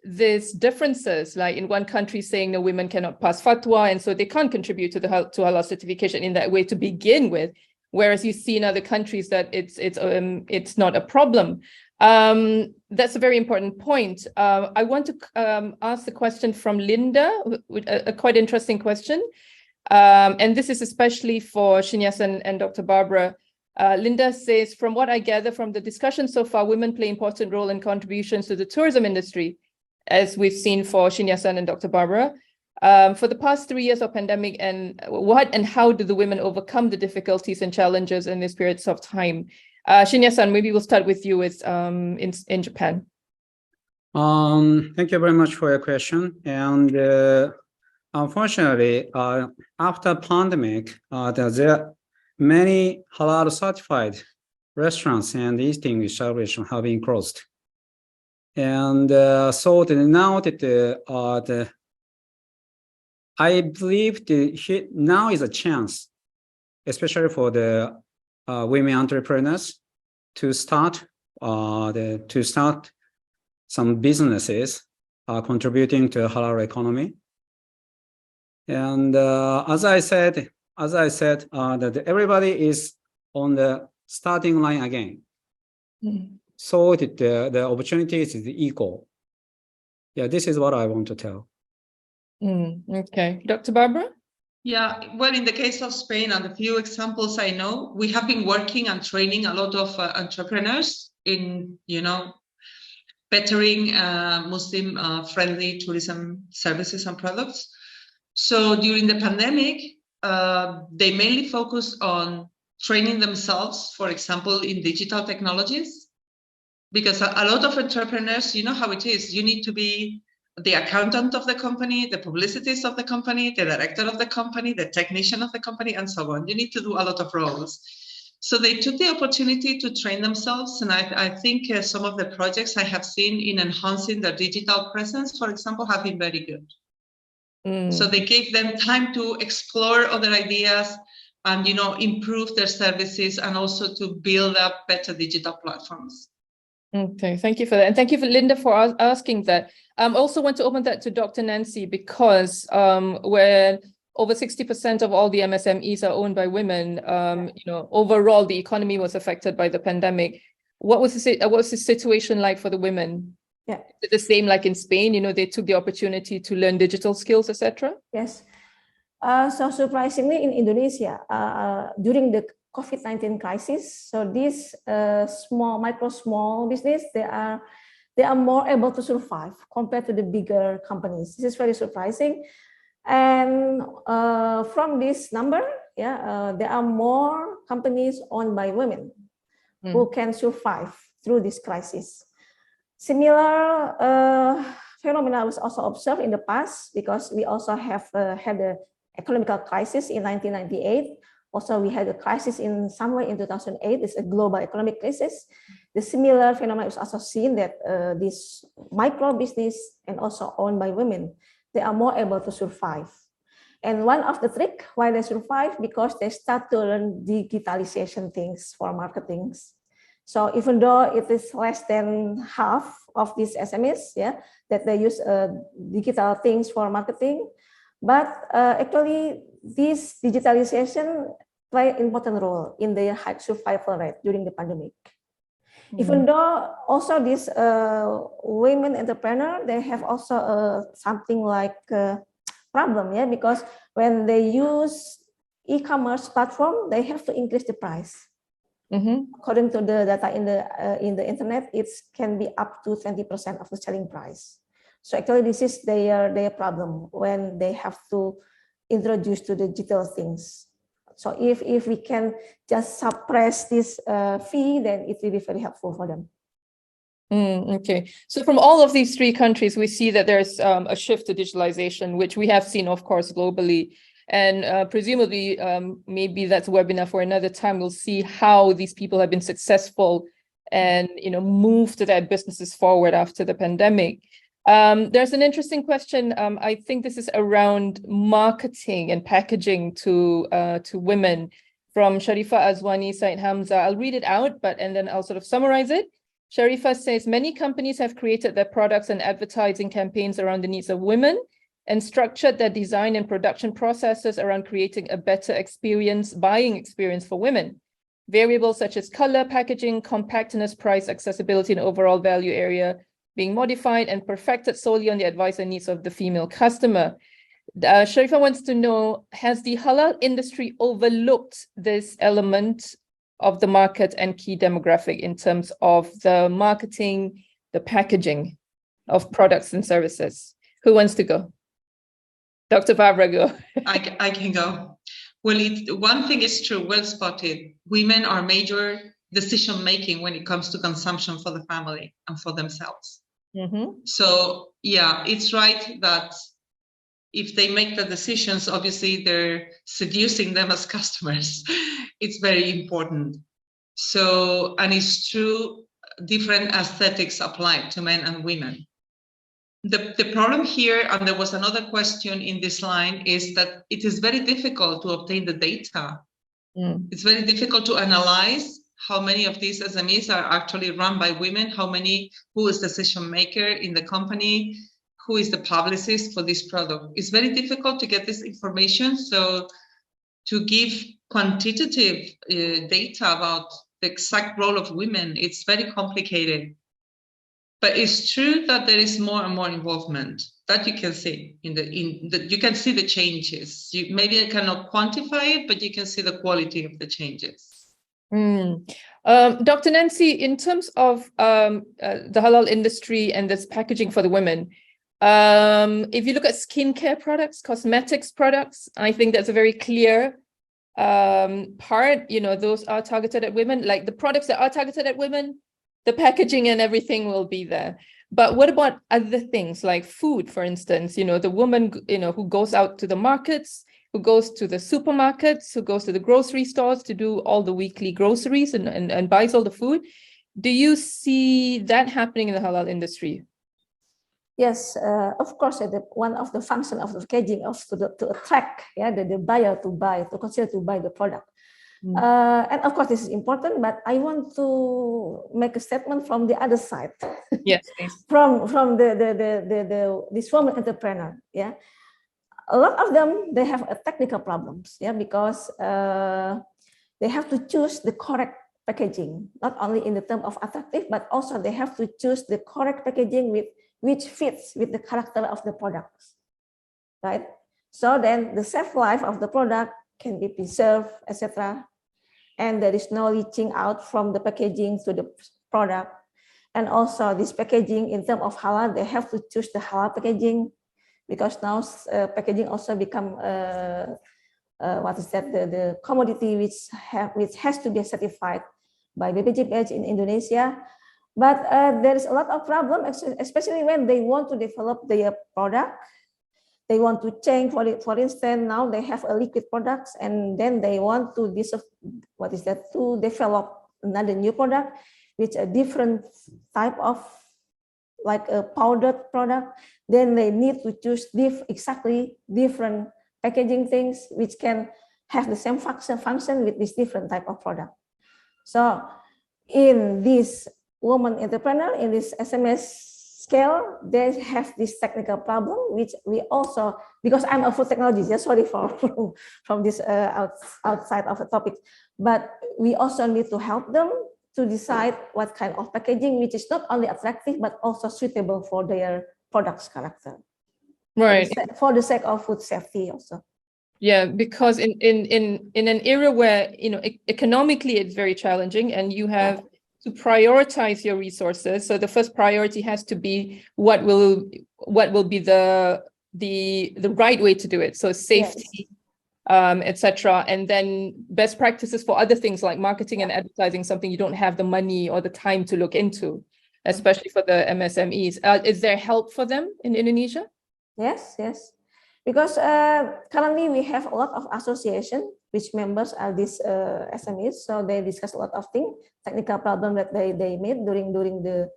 these differences, like in one country saying no, women cannot pass fatwa, and so they can't contribute to halal certification in that way to begin with, whereas you see in other countries that it's not a problem. That's a very important point. I want to ask the question from Linda, a quite interesting question, and this is especially for Shinyasan and Dr. Barbara. Linda says, from what I gather from the discussion so far, women play an important role in contributions to the tourism industry, as we've seen for Shinyasan and Dr. Barbara. For the past 3 years of pandemic, and what and how do the women overcome the difficulties and challenges in these periods of time? Shinyasan, maybe we'll start with you in Japan. Thank you very much for your question. And unfortunately, after pandemic, there are many halal certified restaurants and eating establishments have been closed. And so now that I believe now is a chance, especially for the women entrepreneurs, to start some businesses contributing to the halal economy. And as I said, that everybody is on the starting line again. So the opportunities is equal. Yeah, this is what I want to tell. Okay, Dr. Barbara? Yeah, well, in the case of Spain and the few examples I know, we have been working and training a lot of entrepreneurs in, bettering Muslim-friendly tourism services and products. So during the pandemic, they mainly focused on training themselves, for example, in digital technologies, because a lot of entrepreneurs, you know how it is, you need to be the accountant of the company, the publicist of the company, the director of the company, the technician of the company, and so on. You need to do a lot of roles. So they took the opportunity to train themselves. And I think some of the projects I have seen in enhancing their digital presence, for example, have been very good. So they gave them time to explore other ideas and, improve their services and also to build up better digital platforms. Okay, thank you for that. And thank you, Linda, for asking that. I also want to open that to Dr. Nancy, because where over 60% of all the MSMEs are owned by women, overall, the economy was affected by the pandemic. What was the situation like for the women? Yeah. Is it the same like in Spain? They took the opportunity to learn digital skills, etc.? Yes. So surprisingly, in Indonesia, during the COVID-19 crisis, so these small business, they are more able to survive compared to the bigger companies. This is very surprising. And from this number, there are more companies owned by women who can survive through this crisis. Similar phenomena was also observed in the past, because we also have had the economic crisis in 1998. Also, we had a crisis in somewhere in 2008. It's a global economic crisis. The similar phenomenon is also seen that this micro business and also owned by women, they are more able to survive. And one of the trick why they survive, because they start to learn digitalization things for marketing. So even though it is less than half of these SMEs, that they use digital things for marketing, but actually this digitalization play an important role in their high survival rate during the pandemic. Even though also these women entrepreneurs, they have also something like problem, because when they use e-commerce platform, they have to increase the price. According to the data in the internet, it can be up to 20% of the selling price. So actually, this is their problem when they have to introduce to the digital things. So if we can just suppress this fee, then it will be very helpful for them. Okay, so from all of these three countries, we see that there's a shift to digitalization, which we have seen, of course, globally. And presumably, maybe that's a webinar for another time. We'll see how these people have been successful and moved their businesses forward after the pandemic. There's an interesting question. I think this is around marketing and packaging to women, from Sharifa Azwani Said Hamza. I'll read it out, and then I'll sort of summarize it. Sharifa says, many companies have created their products and advertising campaigns around the needs of women and structured their design and production processes around creating a better buying experience for women. Variables such as color, packaging, compactness, price, accessibility, and overall value area being modified and perfected solely on the advice and needs of the female customer. Sharifa wants to know, has the halal industry overlooked this element of the market and key demographic in terms of the marketing, the packaging of products and services? Who wants to go? Dr. Barbara, go. I can go. Well, one thing is true, well spotted. Women are major decision-making when it comes to consumption for the family and for themselves. So, yeah, it's right that if they make the decisions, obviously they're seducing them as customers. It's very important. So, and it's true, different aesthetics applied to men and women. The problem here, and there was another question in this line, is that it is very difficult to obtain the data. It's very difficult to analyze how many of these SMEs are actually run by women, who is the decision maker in the company, who is the publicist for this product. It's very difficult to get this information. So to give quantitative data about the exact role of women, it's very complicated. But it's true that there is more and more involvement that you can see you can see the changes. Maybe I cannot quantify it, but you can see the quality of the changes. Dr. Nancy, in terms of the halal industry and this packaging for the women, if you look at skincare products, cosmetics products, I think that's a very clear part. Those are targeted at women. Like the products that are targeted at women, the packaging and everything will be there. But what about other things like food, for instance? The woman, who goes out to the markets, who goes to the supermarkets, who goes to the grocery stores to do all the weekly groceries and buys all the food. Do you see that happening in the halal industry? Yes, of course. One of the functions of the packaging to attract the buyer to consider to buy the product. And of course, this is important, but I want to make a statement from the other side. Yes, please. from this woman entrepreneur. Yeah, a lot of them, they have technical problems. Yeah, because they have to choose the correct packaging, not only in the term of attractive, but also they have to choose the correct packaging which fits with the character of the products, right? So then the shelf life of the product can be preserved, etc. And there is no leaching out from the packaging to the product. And also this packaging in terms of halal, they have to choose the halal packaging, because now packaging also become the commodity which has to be certified by BPJS in Indonesia. But there is a lot of problem, especially when they want to develop their product. They want to change, for instance, now they have a liquid products, and then they want to to develop another new product, which a different type of like a powdered product. Then they need to choose exactly different packaging things which can have the same function with this different type of product. So in this woman entrepreneur, in this SMS scale, they have this technical problem, which we also, because I'm a food technologist, sorry from this outside of the topic, but we also need to help them to decide what kind of packaging which is not only attractive but also suitable for their product's character. Right. For the sake of food safety also. Yeah, because in an era where economically it's very challenging, and you have to prioritize your resources. So the first priority has to be what will be the right way to do it. So safety, etc. And then best practices for other things like marketing and advertising, something you don't have the money or the time to look into, especially for the MSMEs. Is there help for them in Indonesia? Yes. Because currently we have a lot of associations which members are these SMEs, so they discuss a lot of things, technical problem that they made during the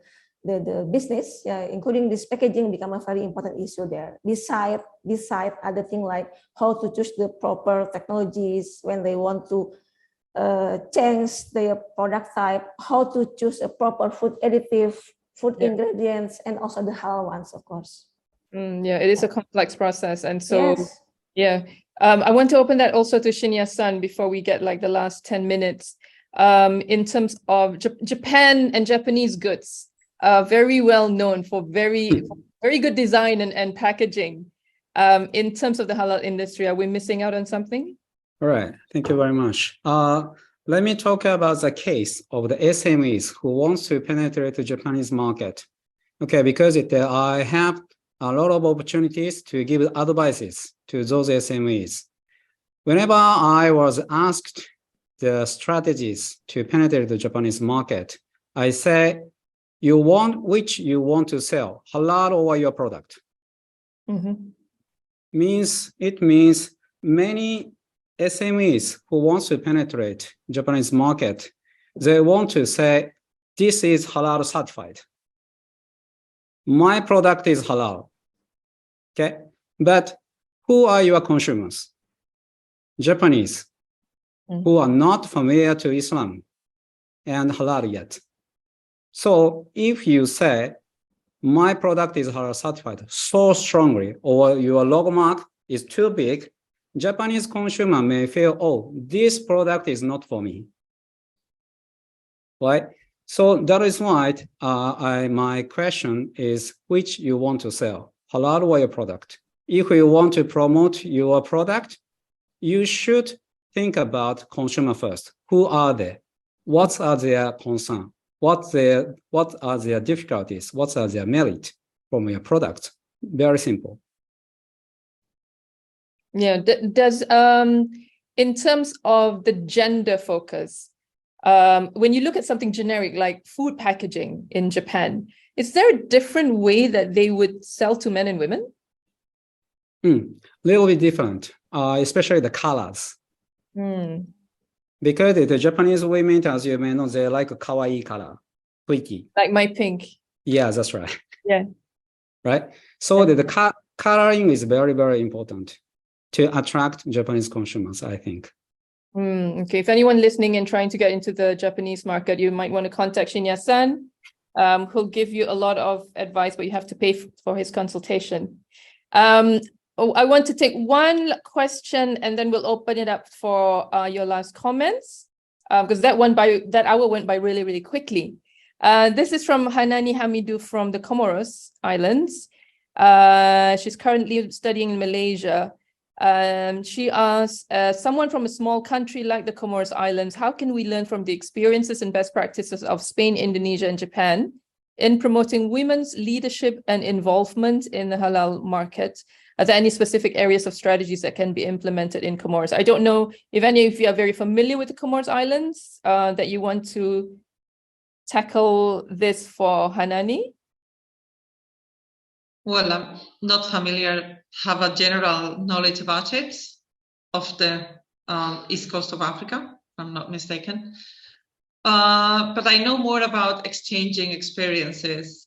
business, including this packaging become a very important issue there. Beside other things like how to choose the proper technologies when they want to change their product type, how to choose a proper food additive, food ingredients, and also the halal ones, of course. It is a complex process, and so I want to open that also to Shinya-san before we get like the last 10 minutes. In terms of Japan and Japanese goods, very well known for very good design and packaging. In terms of the halal industry, are we missing out on something? All right, thank you very much. Let me talk about the case of the SMEs who wants to penetrate the Japanese market. Okay, because I have a lot of opportunities to give advices to those SMEs. Whenever I was asked the strategies to penetrate the Japanese market, I say, which you want to sell, halal or your product? It means many SMEs who wants to penetrate Japanese market, they want to say, this is halal certified. My product is halal. Okay, but who are your consumers? Japanese, who are not familiar to Islam and halal yet. So if you say my product is halal certified so strongly, or your logo mark is too big, Japanese consumer may feel, oh, this product is not for me, right? So that is why my question is, which you want to sell, halal or your product? If you want to promote your product, you should think about consumer first. Who are they? What are their concerns? What are their difficulties? What are their merit from your product? Very simple. Yeah, does in terms of the gender focus, when you look at something generic like food packaging in Japan, is there a different way that they would sell to men and women? Little bit different, especially the colors. Because the Japanese women, as you may know, they like a kawaii color, pretty. Like my pink. Yeah, that's right. Yeah. Right. So the coloring is very, very important to attract Japanese consumers, I think. Okay. If anyone listening and trying to get into the Japanese market, you might want to contact Shinya-san, who'll give you a lot of advice, but you have to pay for his consultation. I want to take one question and then we'll open it up for your last comments, because that hour went by really, really quickly. This is from Hanani Hamidu from the Comoros Islands. She's currently studying in Malaysia. She asks, someone from a small country like the Comoros Islands, how can we learn from the experiences and best practices of Spain, Indonesia, and Japan in promoting women's leadership and involvement in the halal market? Are there any specific areas of strategies that can be implemented in Comoros? I don't know if any of you are very familiar with the Comoros Islands, that you want to tackle this for Hanani. Well, I'm not familiar, have a general knowledge about it, of the east coast of Africa, if I'm not mistaken. But I know more about exchanging experiences.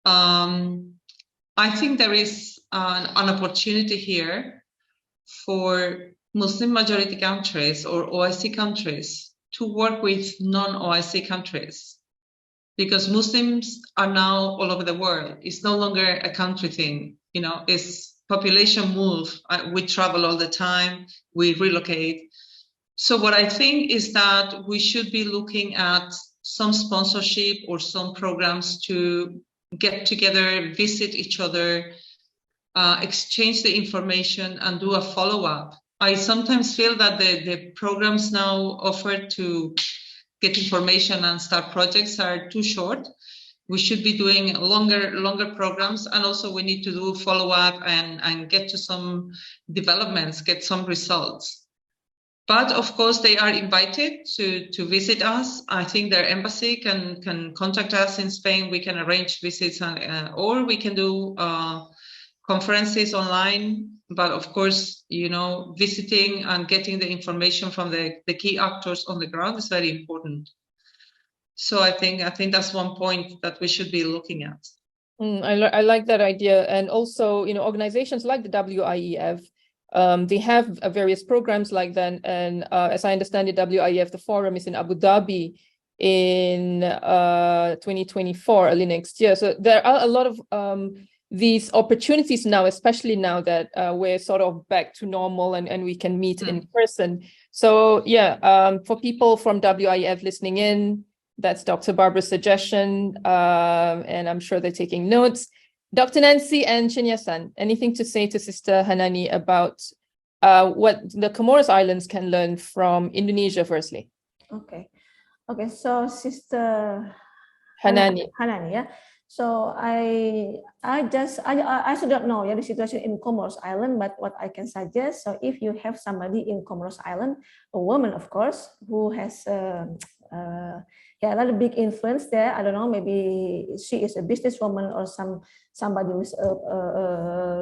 I think there is an opportunity here for Muslim majority countries or OIC countries to work with non-OIC countries, because Muslims are now all over the world. It's no longer a country thing, you know, it's population move. We travel all the time, we relocate. So what I think is that we should be looking at some sponsorship or some programs to get together, visit each other, exchange the information and do a follow-up. I sometimes feel that the programs now offered to get information and start projects are too short. We should be doing longer programs, and also we need to do follow-up and get to some developments, get some results. But of course, they are invited to visit us. I think their embassy can contact us in Spain. We can arrange visits, or we can do conferences online. But of course, you know, visiting and getting the information from the key actors on the ground is very important. So I think that's one point that we should be looking at. I like that idea. And also, you know, organizations like the WIEF, they have various programs like that. And as I understand it, WIEF, the forum is in Abu Dhabi in 2024, early next year. So there are a lot of these opportunities now, especially now that we're sort of back to normal and we can meet in person. So yeah, for people from WIEF listening in, that's Dr. Barbara's suggestion, and I'm sure they're taking notes. Dr. Nancy and Shinya-san, anything to say to Sister Hanani about what the Comoros Islands can learn from Indonesia firstly? Okay, so Sister Hanani, yeah. So I still don't know the situation in Comoros Island, but what I can suggest, so if you have somebody in Comoros Island, a woman of course, who has a lot of big influence there. I don't know, maybe she is a businesswoman or somebody who's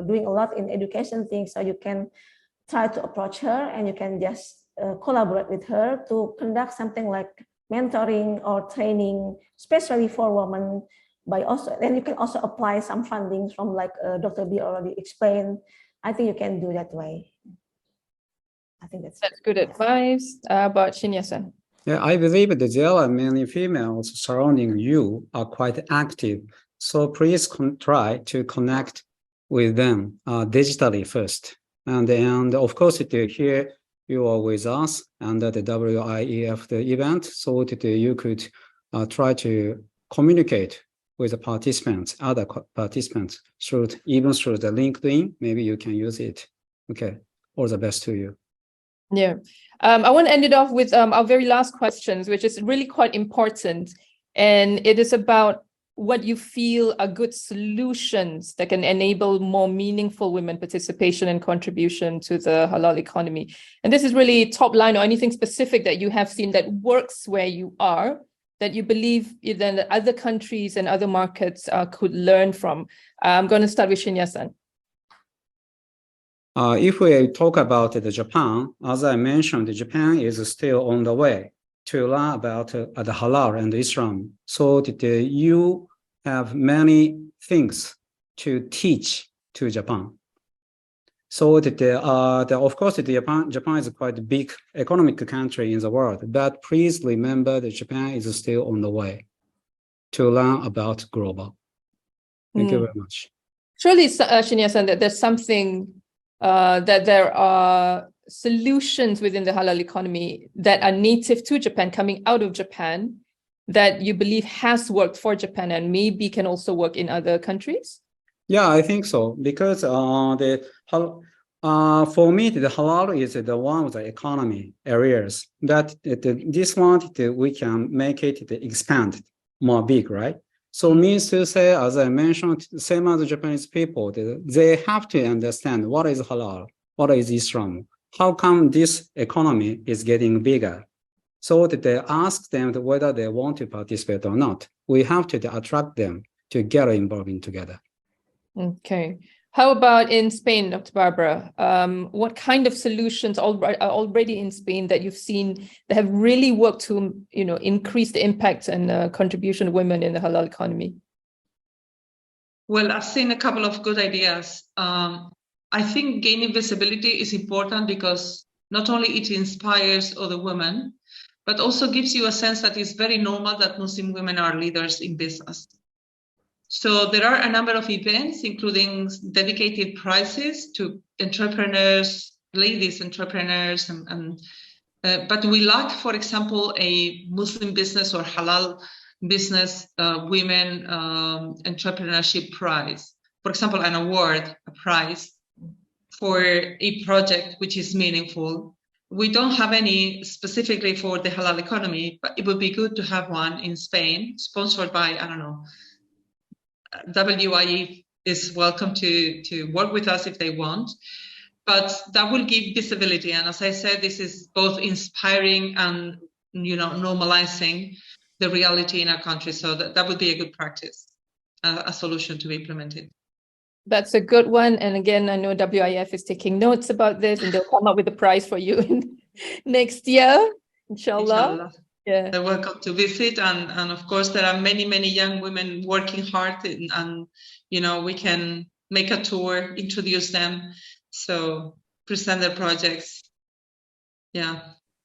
doing a lot in education things. So you can try to approach her and you can just collaborate with her to conduct something like mentoring or training, especially for women. By also, then you can also apply some funding from like Dr. B already explained. I think you can do that way. I think that's good advice. About Shinyasan. Yeah, I believe that there are many females surrounding you are quite active. So please try to connect with them digitally first. And of course, here you are with us under the WIEF the event, so that you could try to communicate with the participants, other participants, even through the LinkedIn. Maybe you can use it. Okay, all the best to you. Yeah, I want to end it off with our very last questions, which is really quite important. And it is about what you feel are good solutions that can enable more meaningful women participation and contribution to the halal economy. And this is really top line, or anything specific that you have seen that works where you are, that you believe then that other countries and other markets could learn from. I'm going to start with Shinyasan. If we talk about the Japan, as I mentioned, Japan is still on the way to learn about the halal and Islam. So that you have many things to teach to Japan. So that of course, Japan is quite a big economic country in the world, but please remember that Japan is still on the way to learn about global. Thank you very much. Surely, Shinyasan, that there's something that there are solutions within the halal economy that are native to Japan, coming out of Japan, that you believe has worked for Japan and maybe can also work in other countries? Yeah, I think so, because for me, the halal is the one of the economy areas that this one we can make it expand more big, right? So means to say, as I mentioned, same as the Japanese people, they have to understand what is halal, what is Islam, how come this economy is getting bigger. So that they ask them whether they want to participate or not. We have to attract them to get involved together. Okay. How about in Spain, Dr. Barbara? What kind of solutions are already in Spain that you've seen that have really worked to, increase the impact and contribution of women in the halal economy? Well, I've seen a couple of good ideas. I think gaining visibility is important because not only it inspires other women, but also gives you a sense that it's very normal that Muslim women are leaders in business. So there are a number of events, including dedicated prizes to entrepreneurs, ladies entrepreneurs, but we lack, for example, a Muslim business or halal business women entrepreneurship prize. For example, an award, a prize for a project which is meaningful. We don't have any specifically for the halal economy, but it would be good to have one in Spain, sponsored by, I don't know, WIEF is welcome to work with us if they want, but that will give visibility. And as I said, this is both inspiring and normalizing the reality in our country. So that would be a good practice, a solution to be implemented. That's a good one. And again, I know WIEF is taking notes about this, and they'll come up with a prize for you next year, inshallah. Yeah. They're welcome to visit, and of course there are many young women working hard, and we can make a tour, introduce them, so present their projects. Yeah,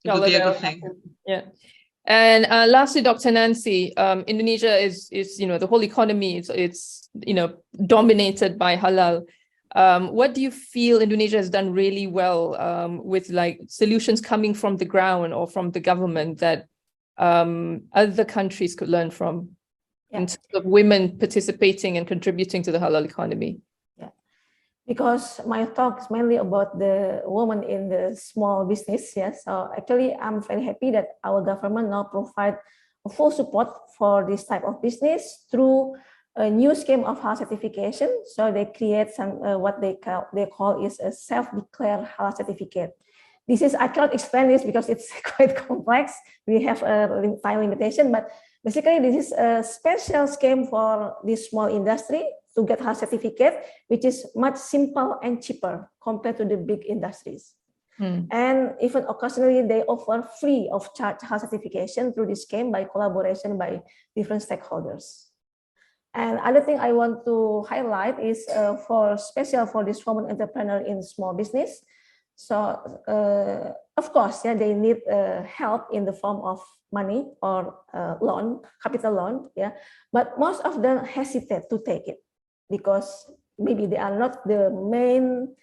it would be a good thing. Yeah. And lastly, Dr. Nancy, Indonesia is the whole economy it's dominated by halal. What do you feel Indonesia has done really well with like solutions coming from the ground or from the government that other countries could learn from in terms of women participating and contributing to the halal economy? Yeah, because my talk is mainly about the woman in the small business. Yes, so actually I'm very happy that our government now provide full support for this type of business through a new scheme of halal certification. So they create some what they call is a self-declared halal certificate. This is, I cannot explain this because it's quite complex. We have a time limitation, but basically this is a special scheme for this small industry to get halal certificate, which is much simple and cheaper compared to the big industries. And even occasionally, they offer free of charge health certification through this scheme by collaboration by different stakeholders. And other thing I want to highlight is special for this woman entrepreneur in small business. So of course, yeah, they need help in the form of money or loan, capital loan, yeah. But most of them hesitate to take it because maybe they are not the main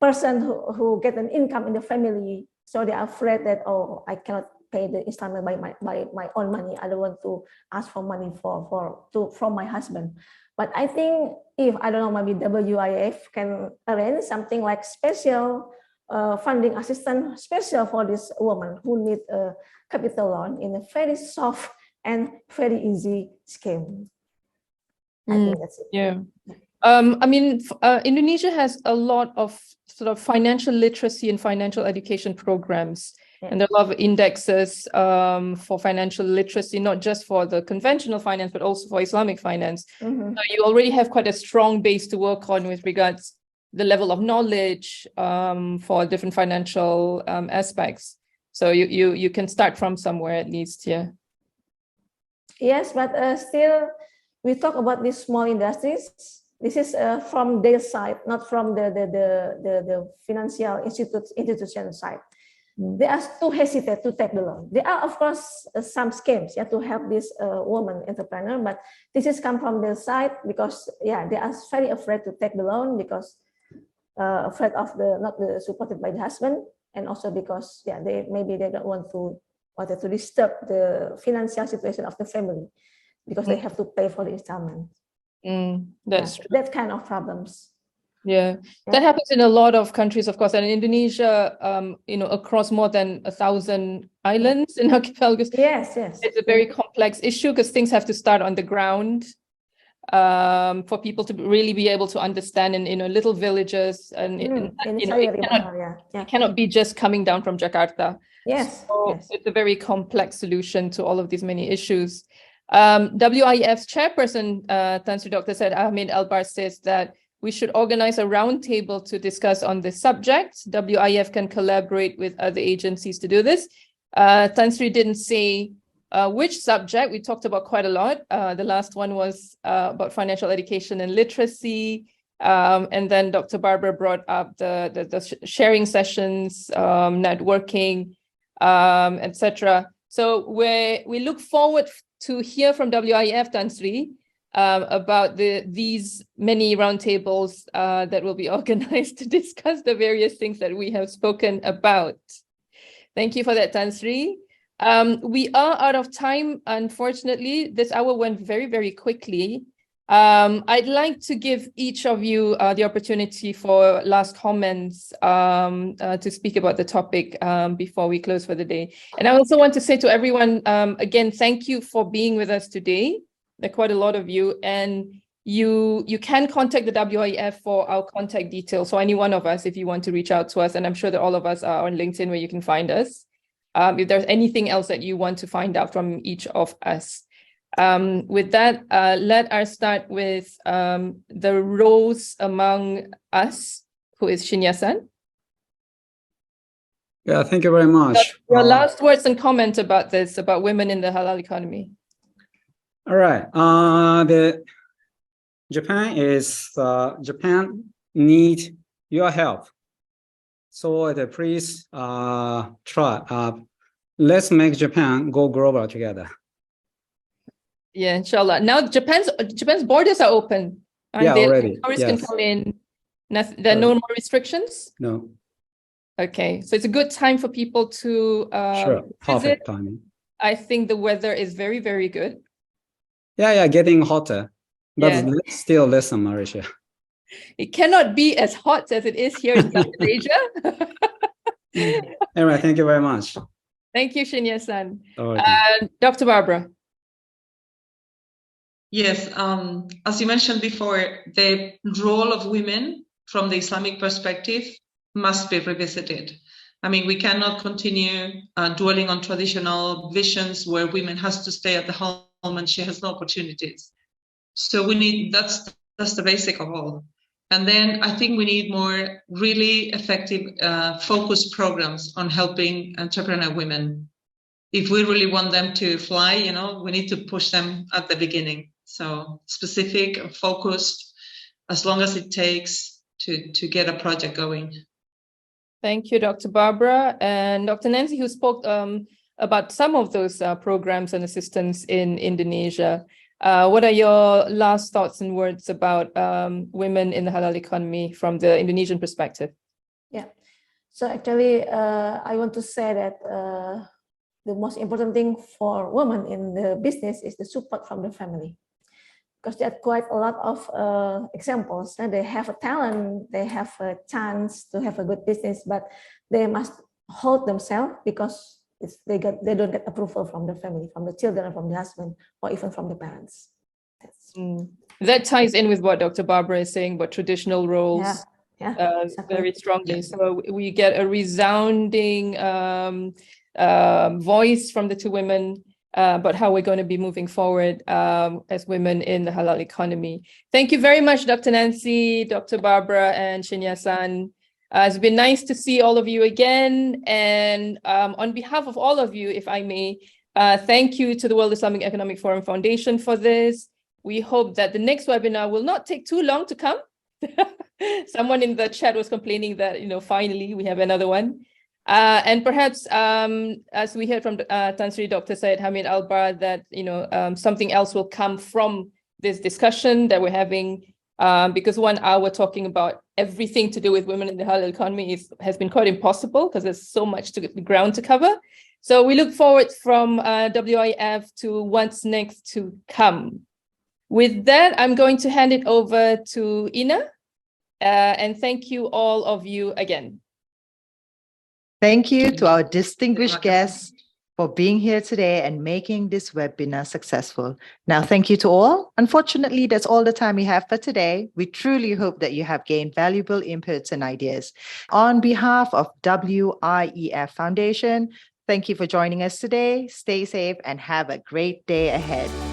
person who get an income in the family, so they are afraid that, oh, I cannot pay the installment by my own money. I don't want to ask for money from my husband. But I think if, I don't know, maybe WIEF can arrange something like special funding assistance special for this woman who need a capital loan in a very soft and very easy scheme. I think that's it. Yeah. I mean, Indonesia has a lot of sort of financial literacy and financial education programs. And there are a lot of indexes for financial literacy, not just for the conventional finance, but also for Islamic finance. So you already have quite a strong base to work on with regards the level of knowledge for different financial aspects. So you can start from somewhere at least, yeah. Yes, but still, we talk about these small industries. This is from their side, not from the financial institution side. They are too hesitant to take the loan. There are, of course, some schemes to help this woman entrepreneur, but this is come from their side because they are very afraid to take the loan because afraid of not supported by the husband, and also because they don't want to disturb the financial situation of the family because they have to pay for the installment. That's that kind of problems. Yeah, that happens in a lot of countries, of course, and in Indonesia, across more than 1,000 islands in archipelagos. Yes. It's a very complex issue because things have to start on the ground for people to really be able to understand in little villages, and it cannot be just coming down from Jakarta. Yes, it's a very complex solution to all of these many issues. WIEF's chairperson, Tan Sri Dr. Said Ahmed Albar, says that we should organize a roundtable to discuss on this subject. WIEF can collaborate with other agencies to do this. Tan Sri didn't say which subject. We talked about quite a lot. The last one was about financial education and literacy. And then Dr. Barbara brought up the sharing sessions, networking, etc. So we look forward to hear from WIEF, Tan Sri, about these many roundtables that will be organized to discuss the various things that we have spoken about. Thank you for that, Tan Sri. We are out of time, unfortunately. This hour went very, very quickly. I'd like to give each of you the opportunity for last comments to speak about the topic before we close for the day. And I also want to say to everyone, again, thank you for being with us today. There are quite a lot of you, and you can contact the WIEF for our contact details. So any one of us, if you want to reach out to us, and I'm sure that all of us are on LinkedIn where you can find us. If there's anything else that you want to find out from each of us. With that, let us start with the roles among us, who is Shinyasan. Yeah, thank you very much. Your last words and comment about this, about women in the halal economy. All right. Japan need your help. So please try. Let's make Japan go global together. Yeah, inshallah. Now Japan's borders are open. Already. Tourists can come in. There are no more restrictions? No. Okay, so it's a good time for people to Perfect timing. I think the weather is very, very good. Yeah, getting hotter, but still less than Malaysia. It cannot be as hot as it is here in Southeast Asia. Anyway, thank you very much. Thank you, Shinya-san. Dr. Barbara. Yes, as you mentioned before, the role of women from the Islamic perspective must be revisited. I mean, we cannot continue dwelling on traditional visions where women has to stay at the home and she has no opportunities. So we need, that's the basic of all. And then I think we need more really effective focused programs on helping entrepreneur women. If we really want them to fly, we need to push them at the beginning. So specific, focused, as long as it takes to get a project going. Thank you, Dr. Barbara. And Dr. Nancy, who spoke about some of those programs and assistance in Indonesia. What are your last thoughts and words about women in the halal economy from the Indonesian perspective? Yeah, so actually, I want to say that the most important thing for women in the business is the support from the family. Because there are quite a lot of examples. And they have a talent, they have a chance to have a good business, but they must hold themselves because they don't get approval from the family, from the children, from the husband, or even from the parents. That ties in with what Dr. Barbara is saying about traditional roles. Exactly. Very strongly. So we get a resounding voice from the two women about how we're going to be moving forward as women in the halal economy. Thank you very much, Dr. Nancy, Dr. Barbara, and Shinya-san. It's been nice to see all of you again. And on behalf of all of you, if I may, thank you to the World Islamic Economic Forum Foundation for this. We hope that the next webinar will not take too long to come. Someone in the chat was complaining that, finally we have another one. And perhaps, as we heard from Tan Sri Dr. Syed Hamid Albar, that, something else will come from this discussion that we're having, because 1 hour talking about everything to do with women in the halal economy has been quite impossible because there's so much ground to cover. So we look forward from WIEF to what's next to come. With that, I'm going to hand it over to Ina, and thank you all of you again. Thank you to our distinguished guests for being here today and making this webinar successful. Now, thank you to all. Unfortunately, that's all the time we have for today. We truly hope that you have gained valuable inputs and ideas. On behalf of WIEF Foundation, thank you for joining us today. Stay safe and have a great day ahead.